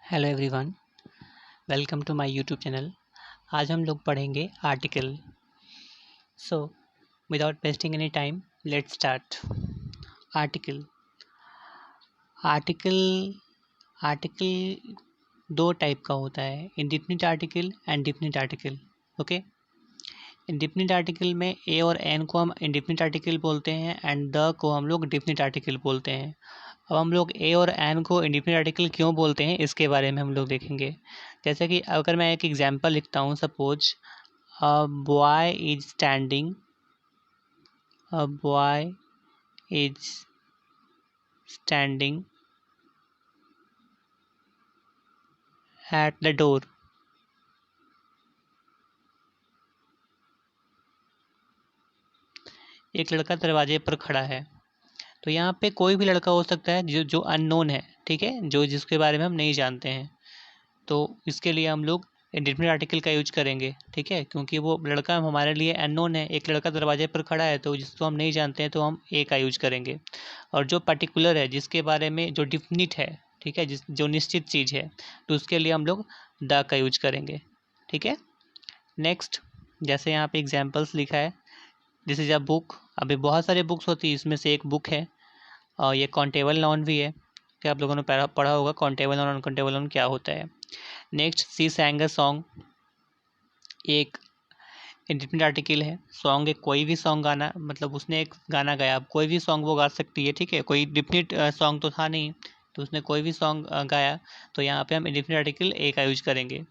Hello everyone, welcome to my YouTube channel. आज हम लोग पढ़ेंगे article. So without wasting any time, let's start. Article article article दो type का होता है, indefinite article and definite article. Okay, indefinite article में ए और एन को हम इंडेफिनिट आर्टिकल बोलते हैं एंड द को हम लोग डेफिनिट आर्टिकल बोलते हैं। अब हम लोग ए और एन को इंडेफिनिट आर्टिकल क्यों बोलते हैं इसके बारे में हम लोग देखेंगे। जैसे कि अगर मैं एक एग्जांपल लिखता हूँ, suppose a boy is standing a boy is standing at the door. एक लड़का दरवाजे पर खड़ा है। तो यहाँ पे कोई भी लड़का हो सकता है जो जो अननोन है, ठीक है, जो जिसके बारे में हम नहीं जानते हैं। तो इसके लिए हम लोग इंडेफिनिट आर्टिकल का यूज करेंगे, ठीक है, क्योंकि वो लड़का हमारे लिए अननोन है। एक लड़का दरवाजे पर खड़ा है तो जिसको हम नहीं जानते हैं तो हम ए का यूज करेंगे। और जो पर्टिकुलर है, जिसके बारे में जो डिफिनिट है, ठीक है, जिस जो निश्चित चीज़ है, तो उसके लिए हम लोग द का यूज करेंगे, ठीक है। नेक्स्ट, जैसे यहाँ पे एग्जाम्पल्स लिखा है, दिस इज़ अ बुक। अभी बहुत सारे बुक्स होती है, इसमें से एक बुक है। और ये काउंटेबल नाउन भी है, क्या आप लोगों ने पढ़ा होगा काउंटेबल नाउन अनकाउंटेबल नाउन क्या होता है। Next, she sang a song, एक इंडेफिनिट आर्टिकल है। सॉन्ग एक कोई भी सॉन्ग गाना, मतलब उसने एक गाना गाया। अब कोई भी सॉन्ग वो गा सकती है, ठीक है, कोई डिफिनिट सॉन्ग तो था नहीं, तो उसने कोई भी सॉन्ग गाया। तो यहाँ पे हम इंडेफिनिट आर्टिकल ए का यूज करेंगे।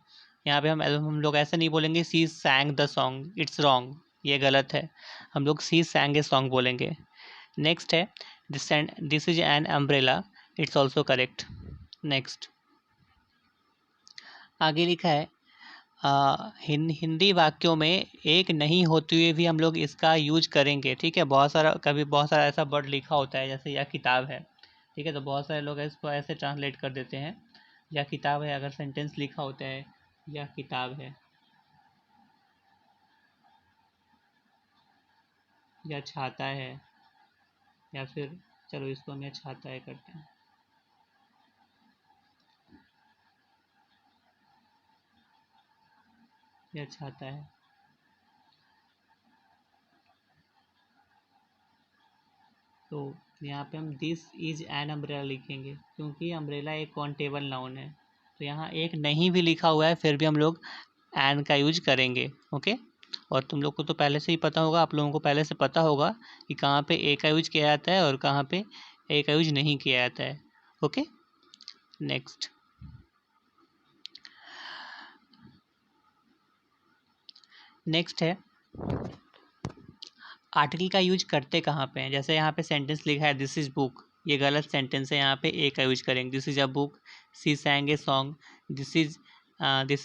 यहाँ पे हम लोग ऐसा नहीं बोलेंगे she sang the song, it's wrong, ये गलत है। हम लोग सी सैंग ए सॉन्ग बोलेंगे। नेक्स्ट है this is an umbrella, it's also correct. Next, आगे लिखा है हिंदी वाक्यों में एक नहीं होते हुए भी हम लोग इसका यूज करेंगे, ठीक है। बहुत सारा ऐसा वर्ड लिखा होता है, जैसे यह किताब है, ठीक है, तो बहुत सारे लोग इसको ऐसे ट्रांसलेट कर देते हैं, यह किताब है। अगर सेंटेंस लिखा होता है यह किताब है, यह छाता है, या फिर चलो इसको हम यह छाता है करते हैं, यह छाता है। तो यहाँ पे हम दिस इज एन अम्ब्रेला लिखेंगे, क्योंकि अम्ब्रेला एक काउंटेबल नाउन है। तो यहाँ एक नहीं भी लिखा हुआ है, फिर भी हम लोग एन का यूज करेंगे। ओके, और तुम लोग को तो पहले से ही पता होगा, आप लोगों को पहले से पता होगा कि कहाँ पे ए का यूज किया जाता है और कहाँ पे ए का यूज नहीं किया जाता है। ओके, नेक्स्ट, नेक्स्ट है आर्टिकल का यूज करते कहाँ पे हैं। जैसे यहाँ पे सेंटेंस लिखा है दिस इज बुक, ये गलत सेंटेंस है, यहाँ पे ए का यूज करेंगे। This is a book, she sang a song, this is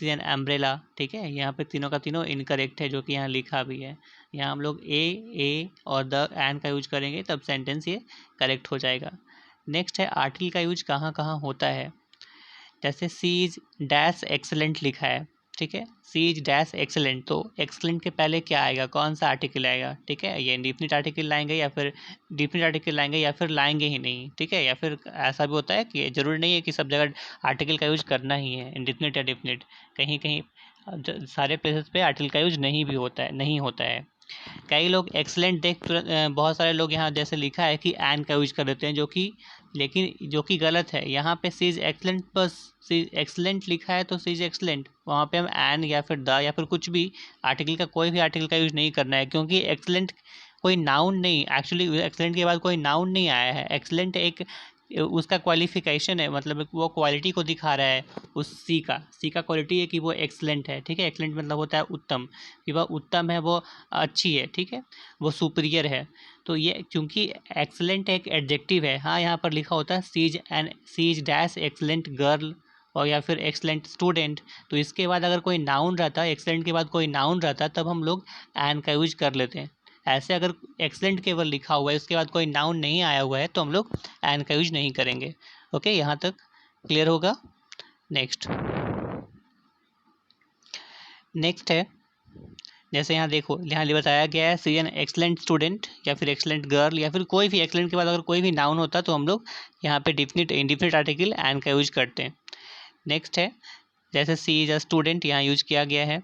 an umbrella, ठीक है। यहाँ पे तीनों का तीनों इनकरेक्ट है, जो कि यहाँ लिखा भी है। यहाँ हम लोग ए और द एन का यूज करेंगे, तब सेंटेंस ये करेक्ट हो जाएगा। नेक्स्ट है आर्टिकल का यूज कहाँ कहाँ होता है। जैसे सी इज डैश एक्सलेंट लिखा है, ठीक है, सी इज डैश एक्सलेंट, तो एक्सलेंट के पहले क्या आएगा, कौन सा आर्टिकल आएगा, ठीक है। ये इंडेफिनिट आर्टिकल लाएंगे या फिर डेफिनिट आर्टिकल लाएंगे, या फिर लाएंगे ही नहीं, ठीक है। या फिर ऐसा भी होता है कि जरूरी नहीं है कि सब जगह आर्टिकल का यूज करना ही है, इंडेफिनिट या डेफिनिट। कहीं कहीं सारे प्लेसेस पे आर्टिकल का यूज नहीं होता है। कई लोग एक्सलेंट देख बहुत सारे लोग यहाँ जैसे लिखा है कि एन का यूज कर देते हैं, जो कि गलत है। यहाँ पे सीज एक्सलेंट पर सीज एक्सलेंट लिखा है, तो सीज एक्सलेंट, वहाँ पे हम एन या फिर द या फिर कुछ भी आर्टिकल का, कोई भी आर्टिकल का यूज नहीं करना है, क्योंकि एक्सलेंट कोई नाउन नहीं, एक्चुअली एक्सलेंट के बाद कोई नाउन नहीं आया है। एक्सलेंट एक उसका क्वालिफिकेशन है, मतलब वो क्वालिटी को दिखा रहा है। उस सी का क्वालिटी है कि वो एक्सलेंट है, ठीक है। एक्सलेंट मतलब होता है उत्तम, कि वह उत्तम है, वो अच्छी है, ठीक है, वो सुपीरियर है। तो ये क्योंकि एक्सलेंट एक एडजेक्टिव है, हाँ, यहाँ पर लिखा होता है she is dash excellent girl, और या फिर एक्सलेंट स्टूडेंट। तो इसके बाद अगर कोई नाउन रहता, एक्सलेंट के बाद कोई नाउन रहता, तब हम लोग एन का यूज कर लेते हैं। ऐसे अगर एक्सलेंट केवल लिखा हुआ है, उसके बाद कोई नाउन नहीं आया हुआ है, तो हम लोग एन का यूज नहीं करेंगे। ओके, यहाँ तक क्लियर होगा। नेक्स्ट, नेक्स्ट है, जैसे यहाँ देखो, यहाँ बताया गया है सी एन एक्सलेंट स्टूडेंट या फिर एक्सलेंट गर्ल, या फिर कोई भी एक्सलेंट के बाद अगर कोई भी नाउन होता तो हम लोग यहाँ पे डिफिनिट इंडिफिनिट आर्टिकल एन का यूज करते हैं। नेक्स्ट है जैसे सी इज अ स्टूडेंट, यहाँ यूज किया गया है।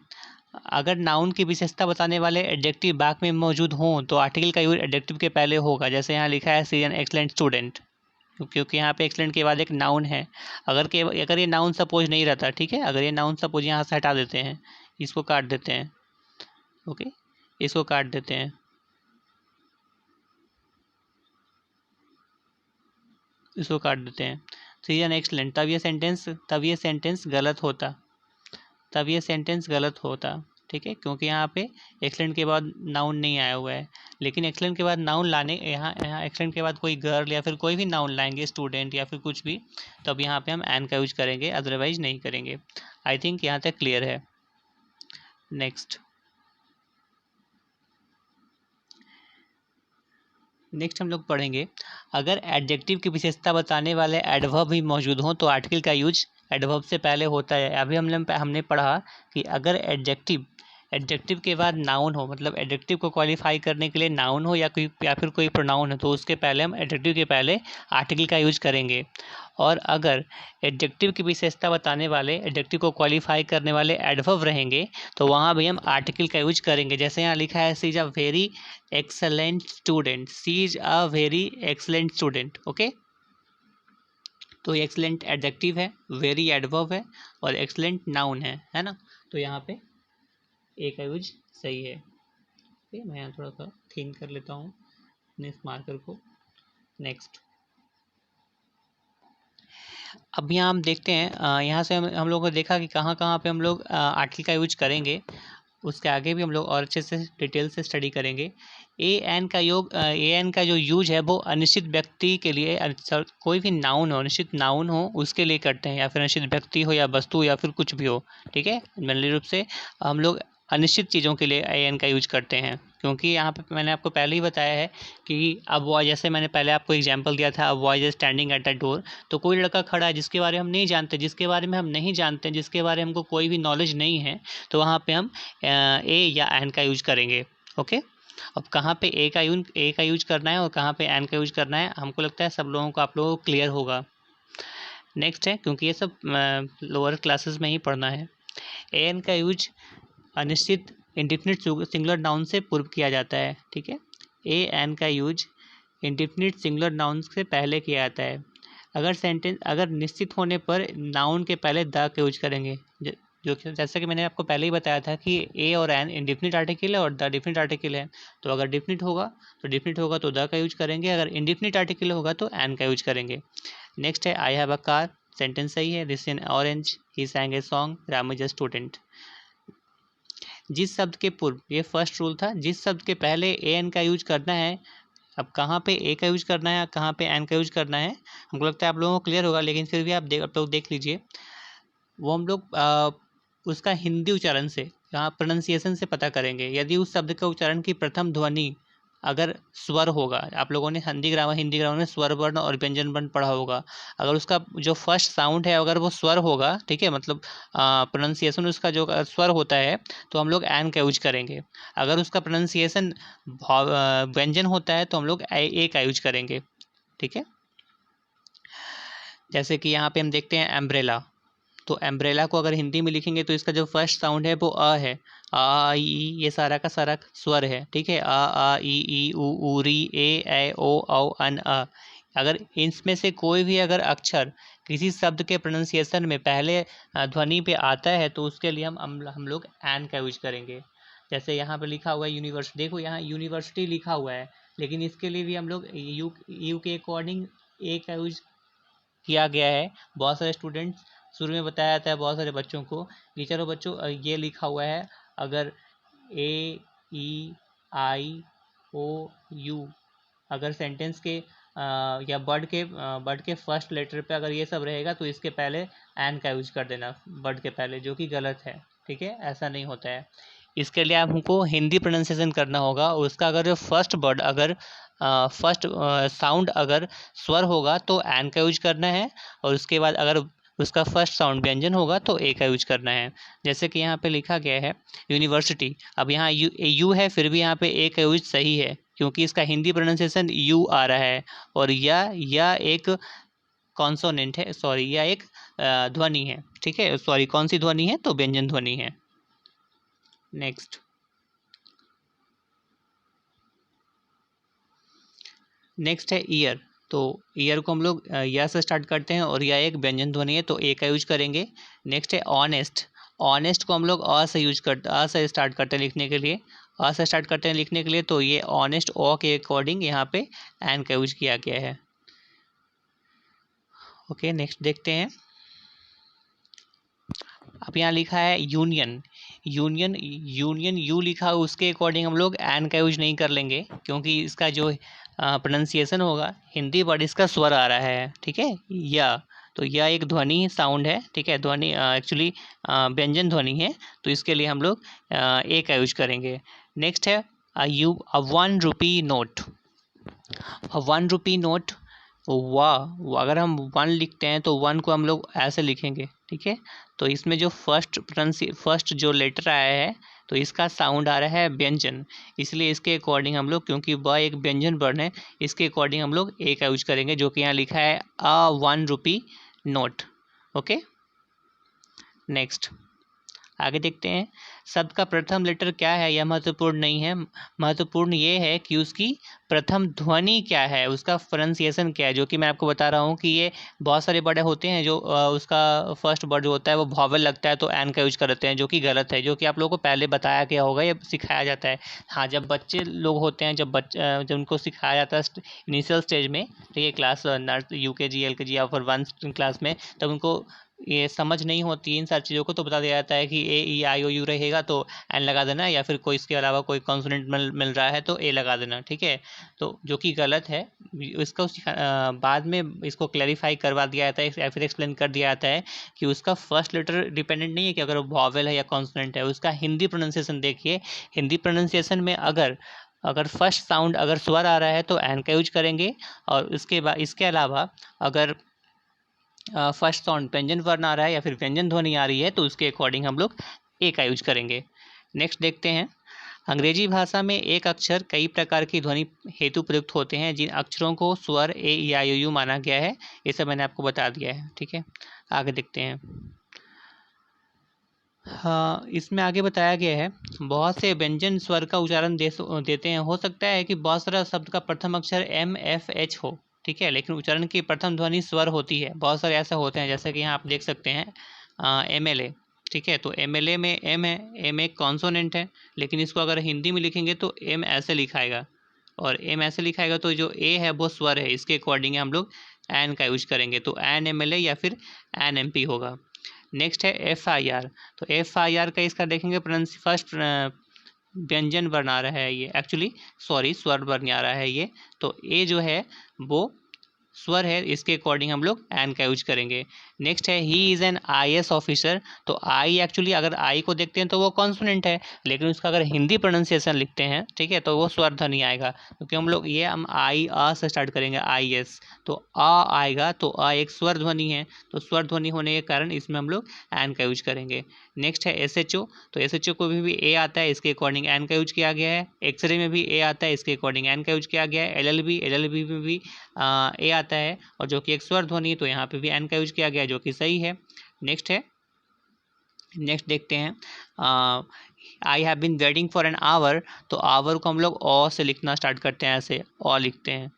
अगर नाउन की विशेषता बताने वाले एडजेक्टिव वाक्य में मौजूद हों तो आर्टिकल का यूज एडजेक्टिव के पहले होगा। जैसे यहाँ लिखा है सी एन एक्सलेंट स्टूडेंट, क्योंकि यहाँ पे एक्सलेंट के बाद एक नाउन है। अगर ये नाउन सपोज नहीं रहता, ठीक है, अगर ये नाउन सपोज यहाँ से हटा देते हैं, इसको काट देते हैं, ओके, इसको काट देते हैं, इसको काट देते हैं, सी एन एक्सलेंट, तब ये सेंटेंस गलत होता, तब ये सेंटेंस गलत होता, ठीक है, क्योंकि यहाँ पे एक्सलेंट के बाद नाउन नहीं आया हुआ है। लेकिन एक्सलेंट के बाद नाउन लाने, यहाँ एक्सलेंट के बाद कोई गर्ल या फिर कोई भी नाउन लाएंगे, स्टूडेंट या फिर कुछ भी, तब यहाँ पे हम एन का यूज करेंगे, अदरवाइज नहीं करेंगे। आई थिंक यहाँ तक क्लियर है। नेक्स्ट हम लोग पढ़ेंगे, अगर एडजेक्टिव की विशेषता बताने वाले एडवर्ब भी मौजूद हों तो आर्टिकल का यूज एडवर्ब से पहले होता है। अभी हमने पढ़ा कि अगर एडजेक्टिव के बाद नाउन हो, मतलब एडजेक्टिव को क्वालिफाई करने के लिए नाउन हो या फिर कोई प्रोनाउन हो, तो उसके पहले हम एडजेक्टिव के पहले आर्टिकल का यूज करेंगे। और अगर एडजेक्टिव की विशेषता बताने वाले, एडजेक्टिव को क्वालिफाई करने वाले एडवर्ब रहेंगे तो वहाँ भी हम आर्टिकल का यूज करेंगे। जैसे यहाँ लिखा है she is a very excellent student, she is a very excellent student, okay. तो एक्सलेंट एडजेक्टिव है, वेरी एडवर्ब है और एक्सलेंट नाउन है ना। तो यहाँ पे ए का यूज सही है। ओके, मैं यहाँ थोड़ा सा थिन कर लेता हूँ अपने इस मार्कर को। नेक्स्ट, अब यहाँ हम देखते हैं, यहाँ से हम लोगों को देखा कि कहाँ कहाँ पे हम लोग आर्टिकल का यूज करेंगे। उसके आगे भी हम लोग और अच्छे से डिटेल से स्टडी करेंगे। ए एन का जो यूज है वो अनिश्चित व्यक्ति के लिए, कोई भी नाउन हो, अनिश्चित नाउन हो उसके लिए करते हैं, या फिर अनिश्चित व्यक्ति हो या वस्तु या फिर कुछ भी हो, ठीक है। जनरली रूप से हम लोग अनिश्चित चीज़ों के लिए ए एन का यूज करते हैं, क्योंकि यहाँ पे मैंने आपको पहले ही बताया है कि अब वो, जैसे मैंने पहले आपको एग्जांपल दिया था, अब boys is standing at the door, तो कोई लड़का खड़ा है जिसके बारे में हम नहीं जानते, जिसके बारे में हमको कोई भी नॉलेज नहीं है, तो वहाँ पे हम ए या एन का यूज करेंगे, ओके। अब कहाँ पे ए का यूज करना है और कहाँ पे एन का यूज करना है, हमको लगता है सब लोगों को, आप लोगों को क्लियर होगा। नेक्स्ट है, क्योंकि ये सब लोअर क्लासेस में ही पढ़ना है। ए एन का यूज अनिश्चित इंडेफिनिट सिंगुलर नाउन से पूर्व किया जाता है, ठीक है। ए एन का यूज इंडेफिनिट सिंगुलर नाउन से पहले किया जाता है। अगर निश्चित होने पर नाउन के पहले द का यूज करेंगे, जो जैसा कि मैंने आपको पहले ही बताया था कि ए और एन इंडेफिनिट आर्टिकल है और द डेफिनिट आर्टिकल है। तो अगर डेफिनिट होगा तो द का यूज करेंगे, अगर इंडेफिनिट आर्टिकल होगा तो एन का यूज करेंगे। नेक्स्ट है I have a car, sentence सही है। This in orange, he sang a song, Ram is a student. जिस शब्द के पूर्व, ये फर्स्ट रूल था, जिस शब्द के पहले ए एन का यूज करना है, अब कहाँ पे ए का यूज करना है, कहाँ पे एन का यूज करना है, हमको लगता है आप लोगों को क्लियर होगा, लेकिन फिर भी आप लोग देख लीजिए। वो हम लोग उसका हिंदी उच्चारण से, यहाँ प्रोनाउंसिएशन से पता करेंगे। यदि उस शब्द का उच्चारण की प्रथम ध्वनि अगर स्वर होगा, आप लोगों ने हिंदी ग्रामर में स्वर वर्ण और व्यंजन वर्ण पढ़ा होगा, अगर उसका जो फर्स्ट साउंड है अगर वो स्वर होगा, ठीक है, मतलब प्रोनाउंसिएशन उसका जो स्वर होता है, तो हम लोग एन का यूज करेंगे। अगर उसका प्रोनाउंसिएशन व्यंजन होता है तो हम लोग ए का यूज करेंगे, ठीक है। जैसे कि यहाँ पे हम देखते हैं एम्ब्रेला, तो एम्ब्रेला को अगर हिंदी में लिखेंगे तो इसका जो फर्स्ट साउंड है वो अ है, आ ई, ये सारा का सारा स्वर है, ठीक है। आ ई ऊ री ए ओ औ अन अ। अगर इसमें से कोई भी अगर अक्षर किसी शब्द के प्रोनाउंसिएशन में पहले ध्वनि पे आता है तो उसके लिए हम लोग एन का यूज करेंगे। जैसे यहाँ पे लिखा हुआ है यूनिवर्सिटी, देखो यहाँ यूनिवर्सिटी लिखा हुआ है, लेकिन इसके लिए भी हम लोग यू के अकॉर्डिंग ए का यूज किया गया है। बहुत सारे स्टूडेंट्स, शुरू में बताया जाता है बहुत सारे बच्चों को कि चलो बच्चों ये लिखा हुआ है, अगर ए ई आई ओ यू, अगर सेंटेंस के या वर्ड के फर्स्ट लेटर पे अगर ये सब रहेगा तो इसके पहले एन का यूज कर देना वर्ड के पहले, जो कि गलत है, ठीक है, ऐसा नहीं होता है। इसके लिए हमको हिंदी प्रोनाउंसिएशन करना होगा, और उसका अगर फर्स्ट वर्ड अगर फर्स्ट साउंड अगर स्वर होगा तो एन का यूज करना है, और उसके बाद अगर उसका फर्स्ट साउंड व्यंजन होगा तो ए का यूज करना है। जैसे कि यहाँ पे लिखा गया है यूनिवर्सिटी, अब यहाँ यू है, फिर भी यहाँ पे ए का यूज सही है, क्योंकि इसका हिंदी प्रोनाउंसिएशन यू आ रहा है, और या एक कॉन्सोनेंट है, सॉरी यह एक ध्वनि है, ठीक है, सॉरी कौन सी ध्वनि है, तो व्यंजन ध्वनि है। नेक्स्ट है ईयर। तो ईयर को हम लोग या से स्टार्ट करते हैं और यह एक व्यंजन ध्वनि है, तो ए का यूज करेंगे। नेक्स्ट है ऑनेस्ट। ऑनेस्ट को हम लोग अ से स्टार्ट करते हैं लिखने के लिए, अ से स्टार्ट करते हैं लिखने के लिए, तो ये ऑनेस्ट ओ के अकॉर्डिंग यहाँ पे एन का यूज किया गया है। ओके, नेक्स्ट देखते हैं। अब यहाँ लिखा है यूनियन। यूनियन यू लिखा है, उसके अकॉर्डिंग हम लोग एन का यूज नहीं कर लेंगे, क्योंकि इसका जो प्रोनाउंसिएशन होगा, हिंदी वर्ड इसका स्वर आ रहा है, ठीक है, या तो यह एक ध्वनि साउंड है, ठीक है, ध्वनि एक्चुअली व्यंजन ध्वनि है, तो इसके लिए हम लोग ए का यूज करेंगे। नेक्स्ट है अ 1 रुपी नोट। 1 रुपी नोट, वाह, अगर हम 1 लिखते हैं तो 1 को हम लोग ऐसे लिखेंगे, ठीक है, तो इसमें जो फर्स्ट जो लेटर आया है, तो इसका साउंड आ रहा है व्यंजन, इसलिए इसके अकॉर्डिंग हम लोग, क्योंकि वह एक व्यंजन वर्ण है, इसके अकॉर्डिंग हम लोग ए का यूज करेंगे, जो कि यहाँ लिखा है अ 1 रुपी नोट। ओके, नेक्स्ट आगे देखते हैं। शब्द का प्रथम लेटर क्या है, यह महत्वपूर्ण नहीं है, महत्वपूर्ण ये है कि उसकी प्रथम ध्वनि क्या है, उसका प्रोनाउंसिएशन क्या है, जो कि मैं आपको बता रहा हूँ कि ये बहुत सारे वर्ड होते हैं जो उसका फर्स्ट वर्ड जो होता है वो वॉवेल लगता है, तो एन का यूज करते हैं, जो कि गलत है, जो कि आप लोगों को पहले बताया गया होगा, ये सिखाया जाता है। हाँ, जब बच्चे लोग होते हैं, जब उनको सिखाया जाता है इनिशियल स्टेज में, ठीक है, क्लास UKG LKG या फिर 1 क्लास में, तब उनको ये समझ नहीं होती इन सारी चीज़ों को, तो बता दिया जाता है कि A E I O U रहेगा तो एन लगा देना, या फिर कोई इसके अलावा कोई कॉन्सोनेंट मिल रहा है तो ए लगा देना, ठीक है, तो जो कि गलत है। इसका बाद में इसको क्लैरिफाई करवा दिया जाता है, या फिर एक्सप्लेन कर दिया जाता है कि उसका फर्स्ट लेटर डिपेंडेंट नहीं है कि अगर वो वॉवेल है या कॉन्सोनेंट है, उसका हिंदी प्रोनाउंसिएशन देखिए। हिंदी प्रोनाउंसिएशन में अगर फर्स्ट साउंड अगर स्वर आ रहा है तो एन का यूज करेंगे, और इसके अलावा अगर फर्स्ट साउंड व्यंजन वर्ण आ रहा है या फिर व्यंजन ध्वनि आ रही है, तो उसके अकॉर्डिंग हम लोग ए का यूज करेंगे। नेक्स्ट देखते हैं। अंग्रेजी भाषा में एक अक्षर कई प्रकार की ध्वनि हेतु प्रयुक्त होते हैं, जिन अक्षरों को स्वर A E I O U माना गया है, ये सब मैंने आपको बता दिया है, ठीक है, आगे देखते हैं। हाँ, इसमें आगे बताया गया है, बहुत से व्यंजन स्वर का उच्चारण देते हैं, हो सकता है कि बहुत सारा शब्द का प्रथम अक्षर MFH हो, ठीक है, लेकिन उच्चारण की प्रथम ध्वनि स्वर होती है, बहुत सारे ऐसे होते हैं, जैसे कि यहाँ आप देख सकते हैं MLA, ठीक है, तो MLA में एम है, एम एक कॉन्सोनेंट है, लेकिन इसको अगर हिंदी में लिखेंगे तो एम ऐसे लिखाएगा, और एम ऐसे लिखाएगा, तो जो ए है वो स्वर है, इसके अकॉर्डिंग हम लोग एन का यूज करेंगे, तो NMLA या फिर NMP होगा। नेक्स्ट है FIR। तो FIR का इसका देखेंगे फर्स्ट व्यंजन वर्ण आ रहा है, ये एक्चुअली सॉरी स्वर वर्ण आ रहा है ये, तो ए जो है वो स्वर है, इसके अकॉर्डिंग हम लोग एन का यूज करेंगे। नेक्स्ट है he is an IAS officer. तो आई एक्चुअली अगर आई को देखते हैं तो वो कॉन्सोनेंट है, लेकिन उसका अगर हिंदी प्रोनाउंसिएशन लिखते हैं, ठीक है, तो वो स्वर ध्वनि आएगा, क्योंकि हम आई आ से स्टार्ट करेंगे IS, तो आ आएगा, तो आ एक स्वर ध्वनि है, तो स्वर ध्वनि होने के कारण इसमें हम लोग एन का यूज करेंगे। नेक्स्ट है SHO। तो SHO को भी ए आता है, इसके अकॉर्डिंग एन का यूज किया गया है। एक्सरे में भी ए आता है, इसके अकॉर्डिंग एन का यूज किया गया है। LLB में भी ए आता है, और जो कि एक स्वर ध्वनि, तो यहाँ पे भी एन का यूज किया गया है, जो कि सही है। नेक्स्ट देखते हैं। I have been waiting for an hour. तो आवर को हम लोग ओ से लिखना स्टार्ट करते हैं, ऐसे ओ लिखते हैं,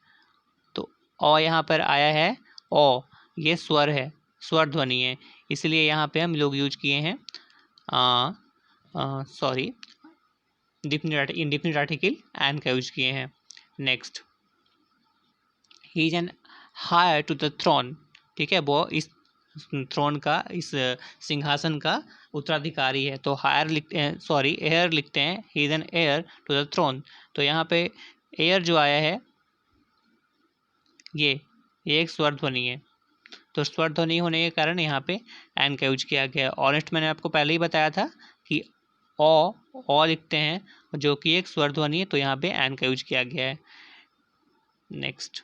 तो ओ यहाँ पर आया है, ओ ये स्वर है, स्वर ध्वनि है, इसलिए यहाँ पे हम लोग यूज किए हैं सॉरी इंडिफिनिट आर्टिकल एन का यूज किए हैं। Next, he is an heir to the throne. ठीक है, वो इस थ्रोन का, इस सिंहासन का उत्तराधिकारी है, तो हायर लिखते हैं, सॉरी एयर लिखते हैं, he is an heir to the throne. तो यहाँ पे एयर जो आया है ये एक स्वर ध्वनि है, तो स्वर ध्वनि होने के कारण यहाँ पे एन का यूज किया गया है। ऑनेस्ट मैंने आपको पहले ही बताया था कि ओ लिखते हैं जो कि एक स्वर ध्वनि है, तो यहाँ पे एन का यूज किया गया है। नेक्स्ट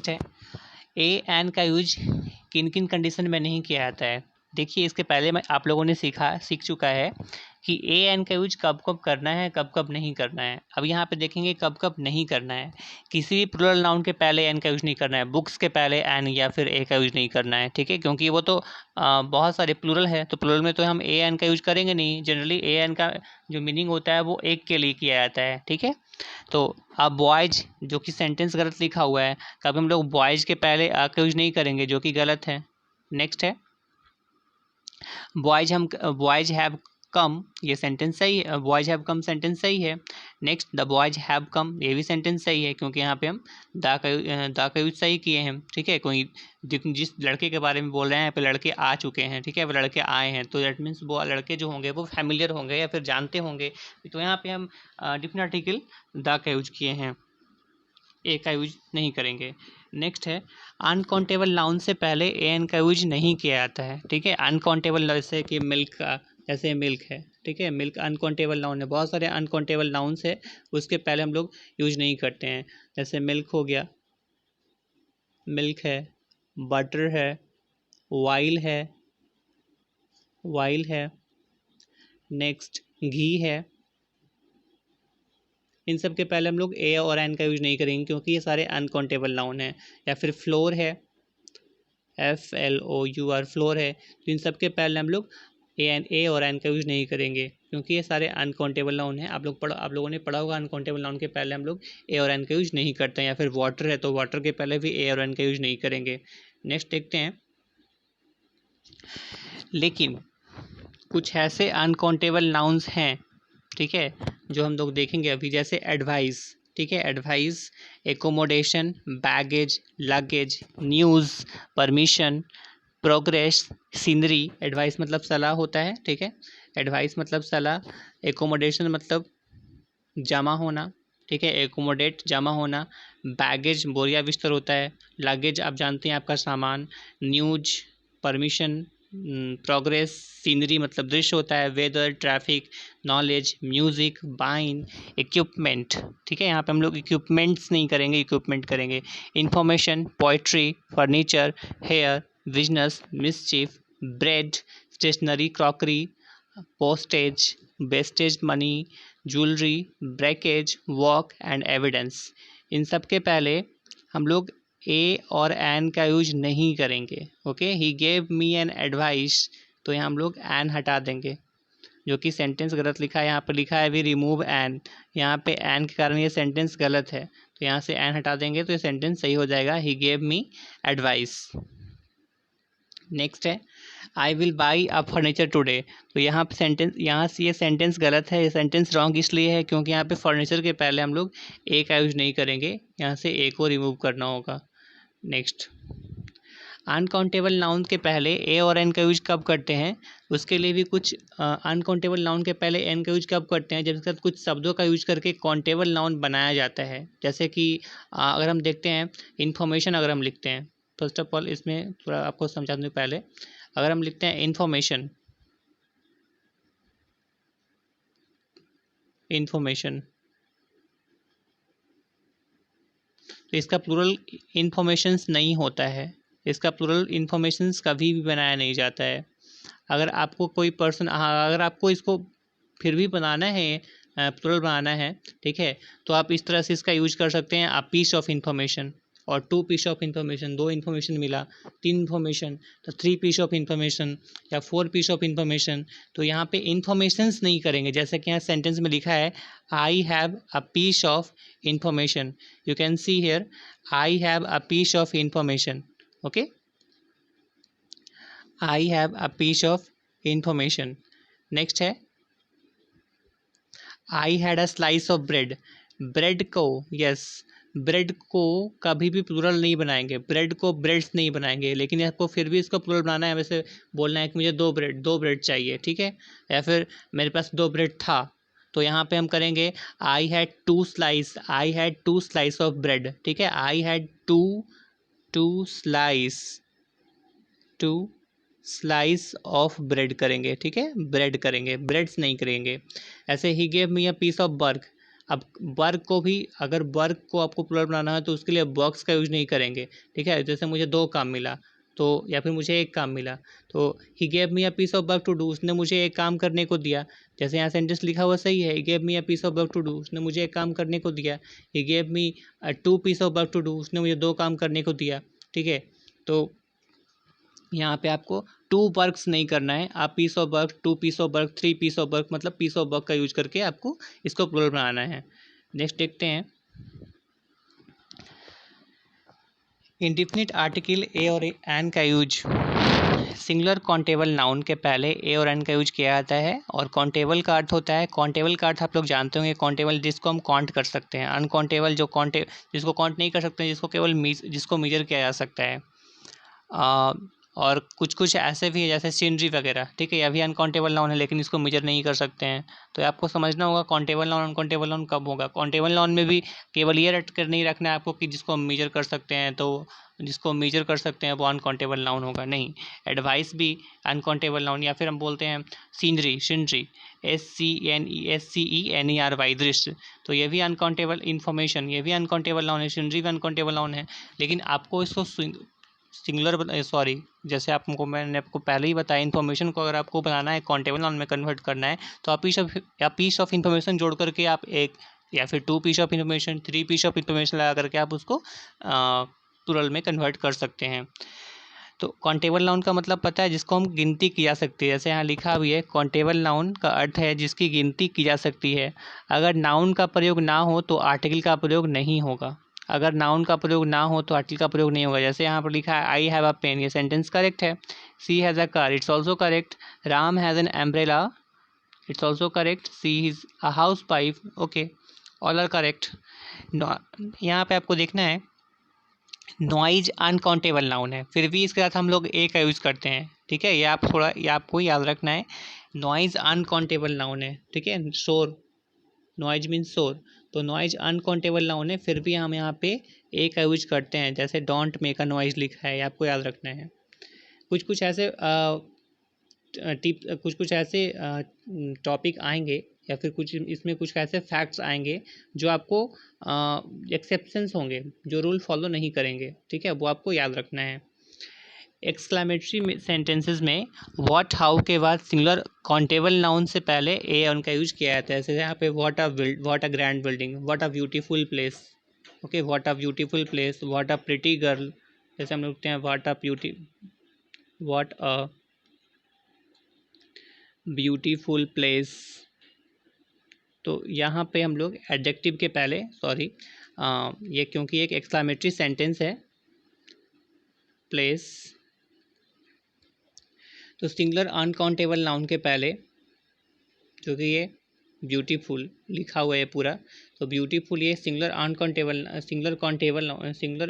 है ए एन का यूज किन किन कंडीशन में नहीं किया जाता है। देखिए, इसके पहले मैं आप लोगों ने सीख चुका है कि ए एन का यूज कब कब करना है, कब कब नहीं करना है। अब यहाँ पे देखेंगे कब कब नहीं करना है। किसी भी प्लूरल नाउन के पहले एन का यूज नहीं करना है, बुक्स के पहले एन या फिर ए का यूज नहीं करना है, ठीक है, क्योंकि वो तो बहुत सारे प्लूरल है, तो प्लूरल में तो हम ए एन का यूज करेंगे नहीं। जनरली ए एन का जो मीनिंग होता है वो एक के लिए किया जाता है, ठीक है। तो अब बॉयज, जो कि सेंटेंस गलत लिखा हुआ है, कभी हम लोग बॉयज के पहले आ का यूज नहीं करेंगे, जो कि गलत है। नेक्स्ट है बॉयज हैव कम, ये सेंटेंस सही है, बॉयज हैव कम सेंटेंस सही है। Next the boys have come, ये भी सेंटेंस सही है, क्योंकि यहाँ पे हम दा का यूज सही किए हैं, ठीक है। कोई जिस लड़के के बारे में बोल रहे हैं यहाँ पे लड़के आ चुके हैं, ठीक है, वो लड़के आए हैं, तो दैट मीन्स वो लड़के जो होंगे वो फैमिलियर होंगे या फिर जानते होंगे, तो यहाँ पे हम डिफरेंट आर्टिकल दा का यूज किए हैं, ए का यूज नहीं करेंगे। नेक्स्ट है अनकाउंटेबल नाउन से पहले ए एन का यूज नहीं किया जाता है, ठीक है। अनकाउंटेबल जैसे कि मिल्क का, जैसे मिल्क है, ठीक है, मिल्क अनकाउंटेबल नाउन है, बहुत सारे अनकाउंटेबल नाउन्स है, उसके पहले हम लोग यूज नहीं करते हैं। जैसे मिल्क हो गया, मिल्क है, बटर है, वाइल है, वाइल है, नेक्स्ट घी है, इन सब के पहले हम लोग ए और एन का यूज नहीं करेंगे, क्योंकि ये सारे अनकाउंटेबल नाउन है। या फिर फ्लोर है, FLOUR फ्लोर है, तो इन सब के पहले हम लोग ए और एन का यूज नहीं करेंगे, क्योंकि ये सारे अनकाउंटेबल नाउन है। आप लोगों ने पढ़ा होगा अनकाउंटेबल नाउन के पहले हम लोग ए और एन का यूज नहीं करते हैं। या फिर वाटर है, तो वाटर के पहले भी ए और एन का यूज नहीं करेंगे। नेक्स्ट देखते हैं, लेकिन कुछ ऐसे अनकाउंटेबल नाउन्स हैं, ठीक है, जो हम लोग देखेंगे अभी, जैसे एडवाइस, ठीक है, advice, accommodation, baggage, luggage, news, permission, progress, scenery. Advice मतलब सलाह होता है, ठीक है, एडवाइस मतलब सलाह। एकोमोडेशन मतलब जमा होना, ठीक है, एकोमोडेट जमा होना। बैगेज बोरिया बिस्तर होता है। लगेज आप जानते हैं आपका सामान। न्यूज, परमिशन, प्रोग्रेस, सीनरी मतलब दृश्य होता है। वेदर, ट्रैफिक, नॉलेज, म्यूजिक, बाइन, इक्विपमेंट, ठीक है, यहाँ पे हम लोग इक्विपमेंट्स नहीं करेंगे, इक्विपमेंट करेंगे। Information, poetry, furniture, hair, business, mischief, bread, stationery, crockery, postage, wastage money, jewellery, breakage, work and evidence. इन सब के पहले हम लोग ए और एन का यूज नहीं करेंगे। Okay, he gave me an advice, तो यहाँ हम लोग एन हटा देंगे, जो कि सेंटेंस गलत लिखा है। यहाँ पर लिखा है वी रिमूव एन, यहाँ पे एन के कारण ये सेंटेंस गलत है, तो यहाँ से एन हटा देंगे तो ये सेंटेंस सही हो जाएगा, he gave me advice. Next है I will buy a furniture today, तो यहाँ पे सेंटेंस, यहाँ से ये सेंटेंस गलत है। ये सेंटेंस रॉन्ग इसलिए है क्योंकि यहाँ पे फर्नीचर के पहले हम लोग ए का यूज नहीं करेंगे, यहाँ से ए को रिमूव करना होगा। नेक्स्ट, अनकाउंटेबल नाउन के पहले ए और एन का यूज कब करते हैं, उसके लिए भी कुछ अनकाउंटेबल नाउन के पहले एन का यूज कब करते हैं, जब इसके साथ कुछ शब्दों का यूज करके काउंटेबल नाउन बनाया जाता है। जैसे कि अगर हम देखते हैं इन्फॉर्मेशन, अगर हम लिखते हैं, फर्स्ट ऑफ ऑल इसमें थोड़ा आपको समझा दूँ पहले, अगर हम लिखते हैं इन्फॉर्मेशन, इन्फॉर्मेशन, तो इसका प्लूरल इन्फॉर्मेशंस नहीं होता है, इसका प्लूरल इन्फॉर्मेशंस कभी भी बनाया नहीं जाता है। अगर आपको कोई पर्सन, अगर आपको इसको फिर भी बनाना है, प्लूरल बनाना है, ठीक है, तो आप इस तरह से इसका यूज कर सकते हैं, आप पीस ऑफ इन्फॉर्मेशन, और 2 पीस ऑफ इन्फॉर्मेशन, 2 इन्फॉर्मेशन मिला, 3 इन्फॉर्मेशन, तो 3 पीस ऑफ इन्फॉर्मेशन या 4 पीस ऑफ इन्फॉर्मेशन। तो यहाँ पे इन्फॉर्मेशंस नहीं करेंगे, जैसे कि यहाँ सेंटेंस में लिखा है I have a piece of information, you can see here I have a piece of information. Okay, I have a piece of information. Next है I had a slice of bread, bread को, yes, bread को कभी भी plural नहीं बनाएंगे, bread को breads नहीं बनाएंगे, लेकिन आपको फिर भी इसको प्लूरल बनाना है। वैसे बोलना है कि मुझे 2 ब्रेड चाहिए, ठीक है, या फिर मेरे पास 2 ब्रेड था, तो यहाँ पे हम करेंगे I had 2 slice, I had 2 slice of bread, ठीक है, I had 2 slice, 2 slice of bread करेंगे, ठीक है, ब्रेड करेंगे, ब्रेड्स नहीं करेंगे। ऐसे ही gave me a piece of work, अब वर्क को भी, अगर वर्क को आपको प्लूरल बनाना है तो उसके लिए बॉक्स का यूज नहीं करेंगे, ठीक है, जैसे मुझे 2 काम मिला, तो या फिर मुझे एक काम मिला, तो he gave me a piece of work to do, उसने मुझे एक काम करने को दिया। जैसे यहाँ सेंटेंस लिखा हुआ सही है, he gave me a piece of work to do, उसने मुझे एक काम करने को दिया। He gave me two piece of work to do, उसने मुझे दो काम करने को दिया। ठीक है, तो यहाँ पे आपको टू वर्क्स नहीं करना है, आप piece of work, two piece of work, three piece of work, मतलब पीस ऑफ वर्क का यूज करके आपको इसको प्लूरल बनाना है। नेक्स्ट देखते हैं, इंडिफिनिट आर्टिकल ए और एन का यूज सिंगुलर काउंटेबल नाउन के पहले ए और एन का यूज किया जाता है। और काउंटेबल का अर्थ होता है, काउंटेबल का अर्थ आप लोग जानते होंगे, काउंटेबल जिसको हम काउंट कर सकते हैं, अनकाउंटेबल जो जिसको काउंट नहीं कर सकते, जिसको केवल जिसको मेजर किया जा सकता है। और कुछ कुछ ऐसे भी है जैसे सीनरी वगैरह, ठीक है, यह भी अनकाउंटेबल नाउन है लेकिन इसको मेजर नहीं कर सकते हैं। तो आपको समझना होगा काउंटेबल नाउन अनकाउंटेबल नाउन कब होगा। काउंटेबल नाउन में भी केवल ये रट कर नहीं रखना है आपको कि जिसको हम मेजर कर सकते हैं, तो जिसको मेजर कर सकते हैं वो अनकाउंटेबल नाउन होगा, नहीं। एडवाइस भी अनकाउंटेबल नाउन, या फिर हम बोलते हैं सीनरी, SCENERY, दृश्य, तो ये भी अनकाउंटेबल इन्फॉर्मेशन, ये भी अनकाउंटेबल नाउन है, सीनरी भी अनकाउंटेबल नाउन है। लेकिन आपको इसको सिंगुलर, सॉरी, जैसे मैंने आपको पहले ही बताया, इन्फॉर्मेशन को अगर आपको बनाना है काउंटेबल नाउन में कन्वर्ट करना है, तो आप पीस ऑफ इन्फॉर्मेशन जोड़ करके आप एक या फिर two piece of information, three piece of information लगा करके आप उसको प्लूरल में कन्वर्ट कर सकते हैं। तो काउंटेबल नाउन का मतलब पता है, जिसको हम गिनती की जा सकती है। जैसे यहाँ लिखा भी है, काउंटेबल नाउन का अर्थ है जिसकी गिनती की जा सकती है। अगर नाउन का प्रयोग ना हो तो आर्टिकल का प्रयोग नहीं होगा। अगर नाउन का प्रयोग ना हो तो आर्टिकल का प्रयोग नहीं होगा। जैसे यहाँ पर लिखा है, आई हैव अ पेन, ये सेंटेंस करेक्ट है। She has a car, it's also correct. Ram has an umbrella, it's also correct. She is a housewife, okay, all are correct. यहाँ पे आपको देखना है, नॉइज अनकाउंटेबल नाउन है, फिर भी इसके साथ हम लोग ए का यूज़ करते हैं, ठीक है, ये आपको याद रखना है। नॉइज अनकाउंटेबल नाउन है, ठीक है, शोर, नॉइज मीन्स शोर, तो नॉइज अनकाउंटेबल नाउन है, फिर भी हम यहाँ पे ए का यूज करते हैं। जैसे डोंट मेक अ नॉइज लिखा है, आपको याद रखना है। कुछ कुछ ऐसे कुछ कुछ ऐसे टॉपिक आएंगे, या फिर कुछ इसमें कुछ ऐसे फैक्ट्स आएंगे जो आपको एक्सेप्शंस होंगे, जो रूल फॉलो नहीं करेंगे, ठीक है, वो आपको याद रखना है। एक्सक्लेमेटरी सेंटेंसेस में व्हाट, हाउ के बाद सिंगुलर काउंटेबल नाउन से पहले ए उनका यूज किया जाता है। जैसे यहाँ पे what a grand building, what a beautiful place, okay, what a beautiful place, what a pretty girl. जैसे हम लिखते हैं व्हाट अ ब्यूटीफुल प्लेस। तो यहाँ पे हम लोग एडजेक्टिव के पहले, सॉरी, ये क्योंकि एक एक्सक्लेमेटरी सेंटेंस है, प्लेस, तो सिंगुलर अनकाउंटेबल नाउन के पहले, क्योंकि ये ब्यूटीफुल लिखा हुआ है पूरा, तो ब्यूटीफुल ये सिंगुलर